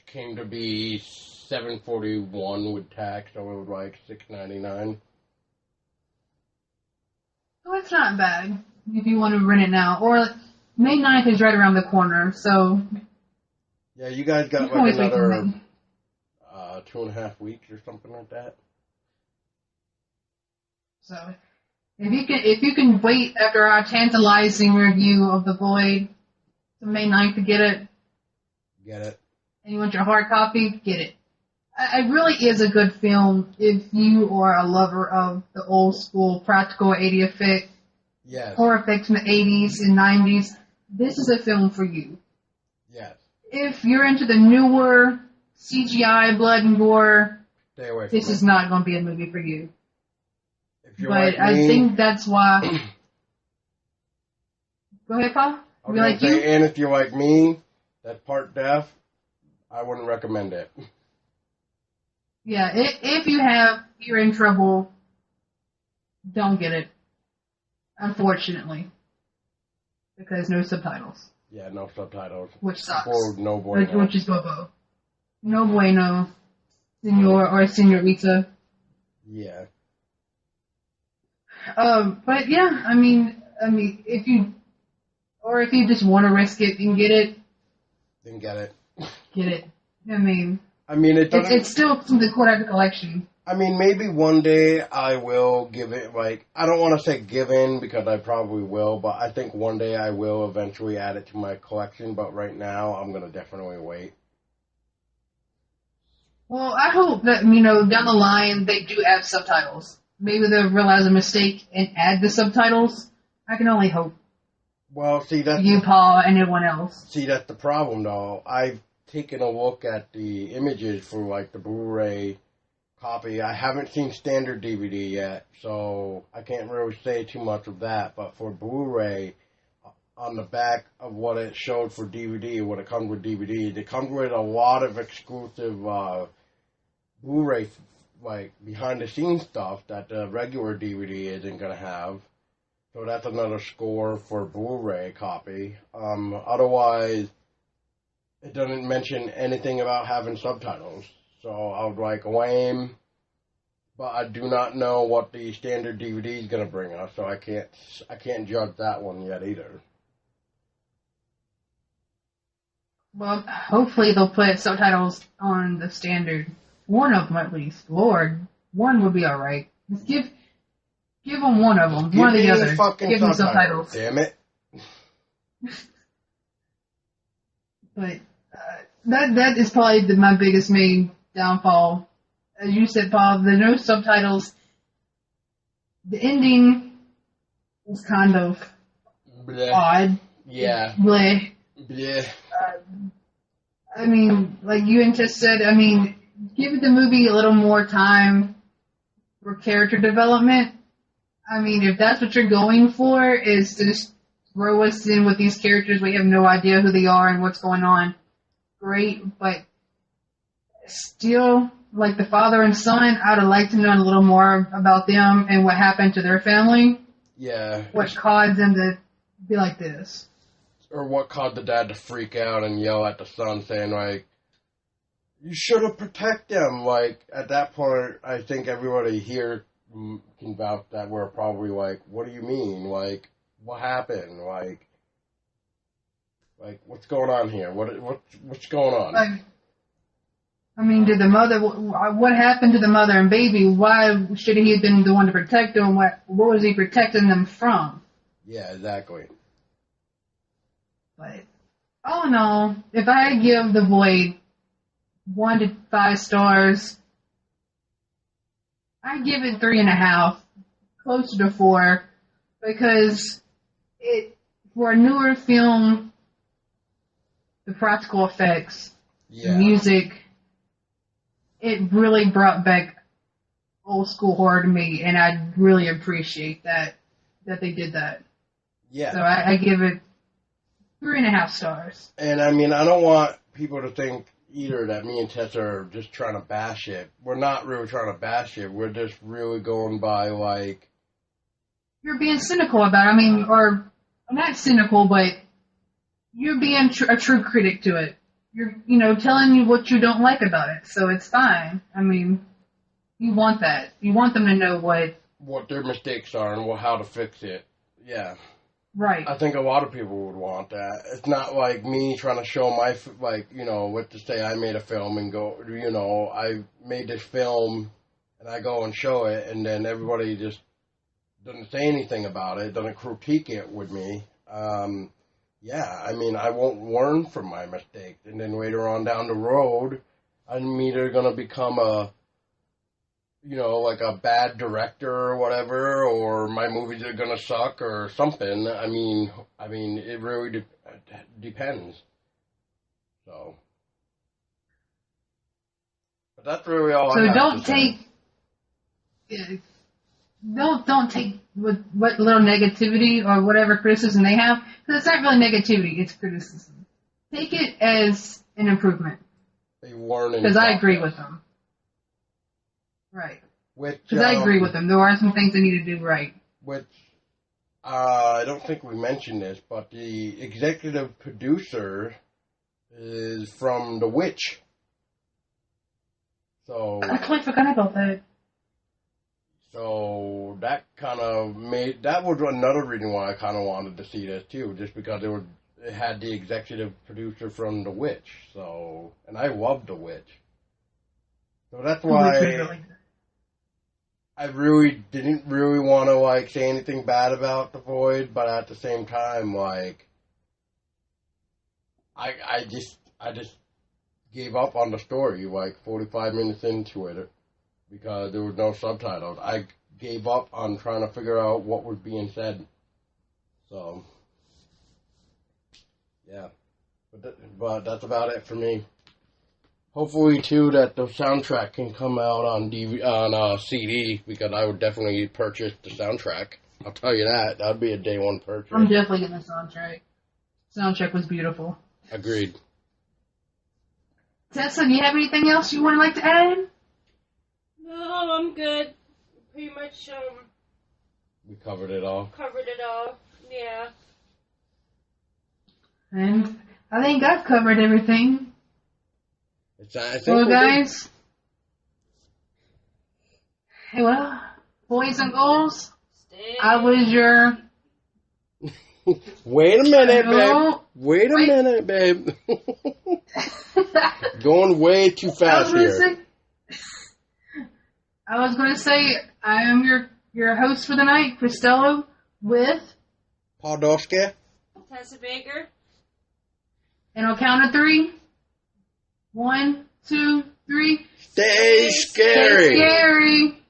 came to be $7.41 with tax, so it was like $6.99. Oh, it's not bad if you want to rent it now. Or May 9th is right around the corner, so yeah, you guys got like another 2.5 weeks or something like that. So. If you can wait after our tantalizing review of The Void to May 9th to get it. And you want your hard copy, get it. It really is a good film if you are a lover of the old school practical 80 effect, horror effects from the 80s and 90s. This is a film for you. Yes. If you're into the newer CGI, blood and gore, stay away from this is not going to be a movie for you. But like I think that's why. Go ahead, Paul. And if you're like me, that's part deaf, I wouldn't recommend it. Yeah, if you're in trouble, don't get it. Unfortunately, because no subtitles. Yeah, no subtitles. Which sucks. Or no bueno. Which is bobo. No bueno, senor or senorita. Yeah. But yeah, I mean, if you just want to risk it and get it, then get it. Get it. I mean, it's still from the collector collection. I mean, maybe one day I will give it, like, I don't want to say give in because I probably will, but I think one day I will eventually add it to my collection, but right now I'm going to definitely wait. Well, I hope that, down the line they do add subtitles. Maybe they'll realize a mistake and add the subtitles. I can only hope. Well, see, that's... You, Paul, and everyone else. See, that's the problem, though. I've taken a look at the images for, like, the Blu-ray copy. I haven't seen standard DVD yet, so I can't really say too much of that. But for Blu-ray, on the back of what it showed for DVD, what it comes with DVD, it comes with a lot of exclusive Blu-ray like behind the scenes stuff that the regular DVD isn't gonna have. So that's another score for Blu-ray copy. Otherwise, it doesn't mention anything about having subtitles. So I was like, lame. But I do not know what the standard DVD is gonna bring us, so I can't judge that one yet either. Well, hopefully they'll put subtitles on the standard. One of them at least. Lord, one would be alright. Just give them one of them. One or the other. Give them subtitles. Damn it. But that is probably my biggest main downfall. As you said, Paul, there's no subtitles. The ending is kind of odd. Yeah. Bleh. Yeah. I mean, like you and Tess said, I mean, give the movie a little more time for character development. I mean, if that's what you're going for, is to just throw us in with these characters, we have no idea who they are and what's going on. Great, but still, like the father and son, I'd have liked to know a little more about them and what happened to their family. Yeah. What caused them to be like this. Or what caused the dad to freak out and yell at the son, saying, like, you should have protected them. Like, at that point, I think everybody here can vouch that we're probably like, what do you mean? Like, what happened? Like what's going on here? What's going on? I mean, did the mother? What happened to the mother and baby? Why should he have been the one to protect them? What was he protecting them from? Yeah, exactly. But all in all, if I give The Void 1 to 5 stars, I give it 3.5, closer to 4, because for a newer film, the practical effects, the music, it really brought back old school horror to me, and I really appreciate that they did that. Yeah. So I give it 3.5 stars. And I mean, I don't want people to think either that me and Tessa are just trying to bash it. We're not really trying to bash it. We're just really going by, like... You're being cynical about it. I mean, or not cynical, but you're being a true critic to it. You're, telling you what you don't like about it. So it's fine. I mean, you want that. You want them to know what their mistakes are and how to fix it. Yeah. Right. I think a lot of people would want that. It's not like me trying to show my, what to say, I made a film and go, I made this film and I go and show it and then everybody just doesn't say anything about it, doesn't critique it with me. I mean, I won't learn from my mistakes. And then later on down the road, I'm either going to become like a bad director or whatever, or my movies are gonna suck or something. I mean, it really depends. So, but that's really all. So don't take what little negativity or whatever criticism they have, because it's not really negativity; it's criticism. Take it as an improvement. Because I agree with them. Right. Because I agree with them. There are some things they need to do right. Which, I don't think we mentioned this, but the executive producer is from The Witch. So... I totally forgot about that. So, that kind of that was another reason why I kind of wanted to see this, too, just because it had the executive producer from The Witch. So, and I love The Witch. So that's why I really didn't really want to, say anything bad about The Void, but at the same time, I just gave up on the story, 45 minutes into it, because there was no subtitles. I gave up on trying to figure out what was being said. So, yeah. But that's about it for me. Hopefully, too, that the soundtrack can come out on CD, because I would definitely purchase the soundtrack. I'll tell you that. That would be a day one purchase. I'm definitely getting the soundtrack. Soundtrack was beautiful. Agreed. Tessa, do you have anything else you would like to add? No, I'm good. Pretty much We covered it all. Yeah. And I think I've covered everything. I think Well, we're guys. Hey, well, boys and girls, I was your... good. Wait a minute, babe. Hello? Wait a minute, babe. Going way too fast here. I was going to say, I am your host for the night, Cristello, with... Paul Doske. Tessa Baker. And I'll count to 3. 1, 2, 3. Stay scary. Stay scary.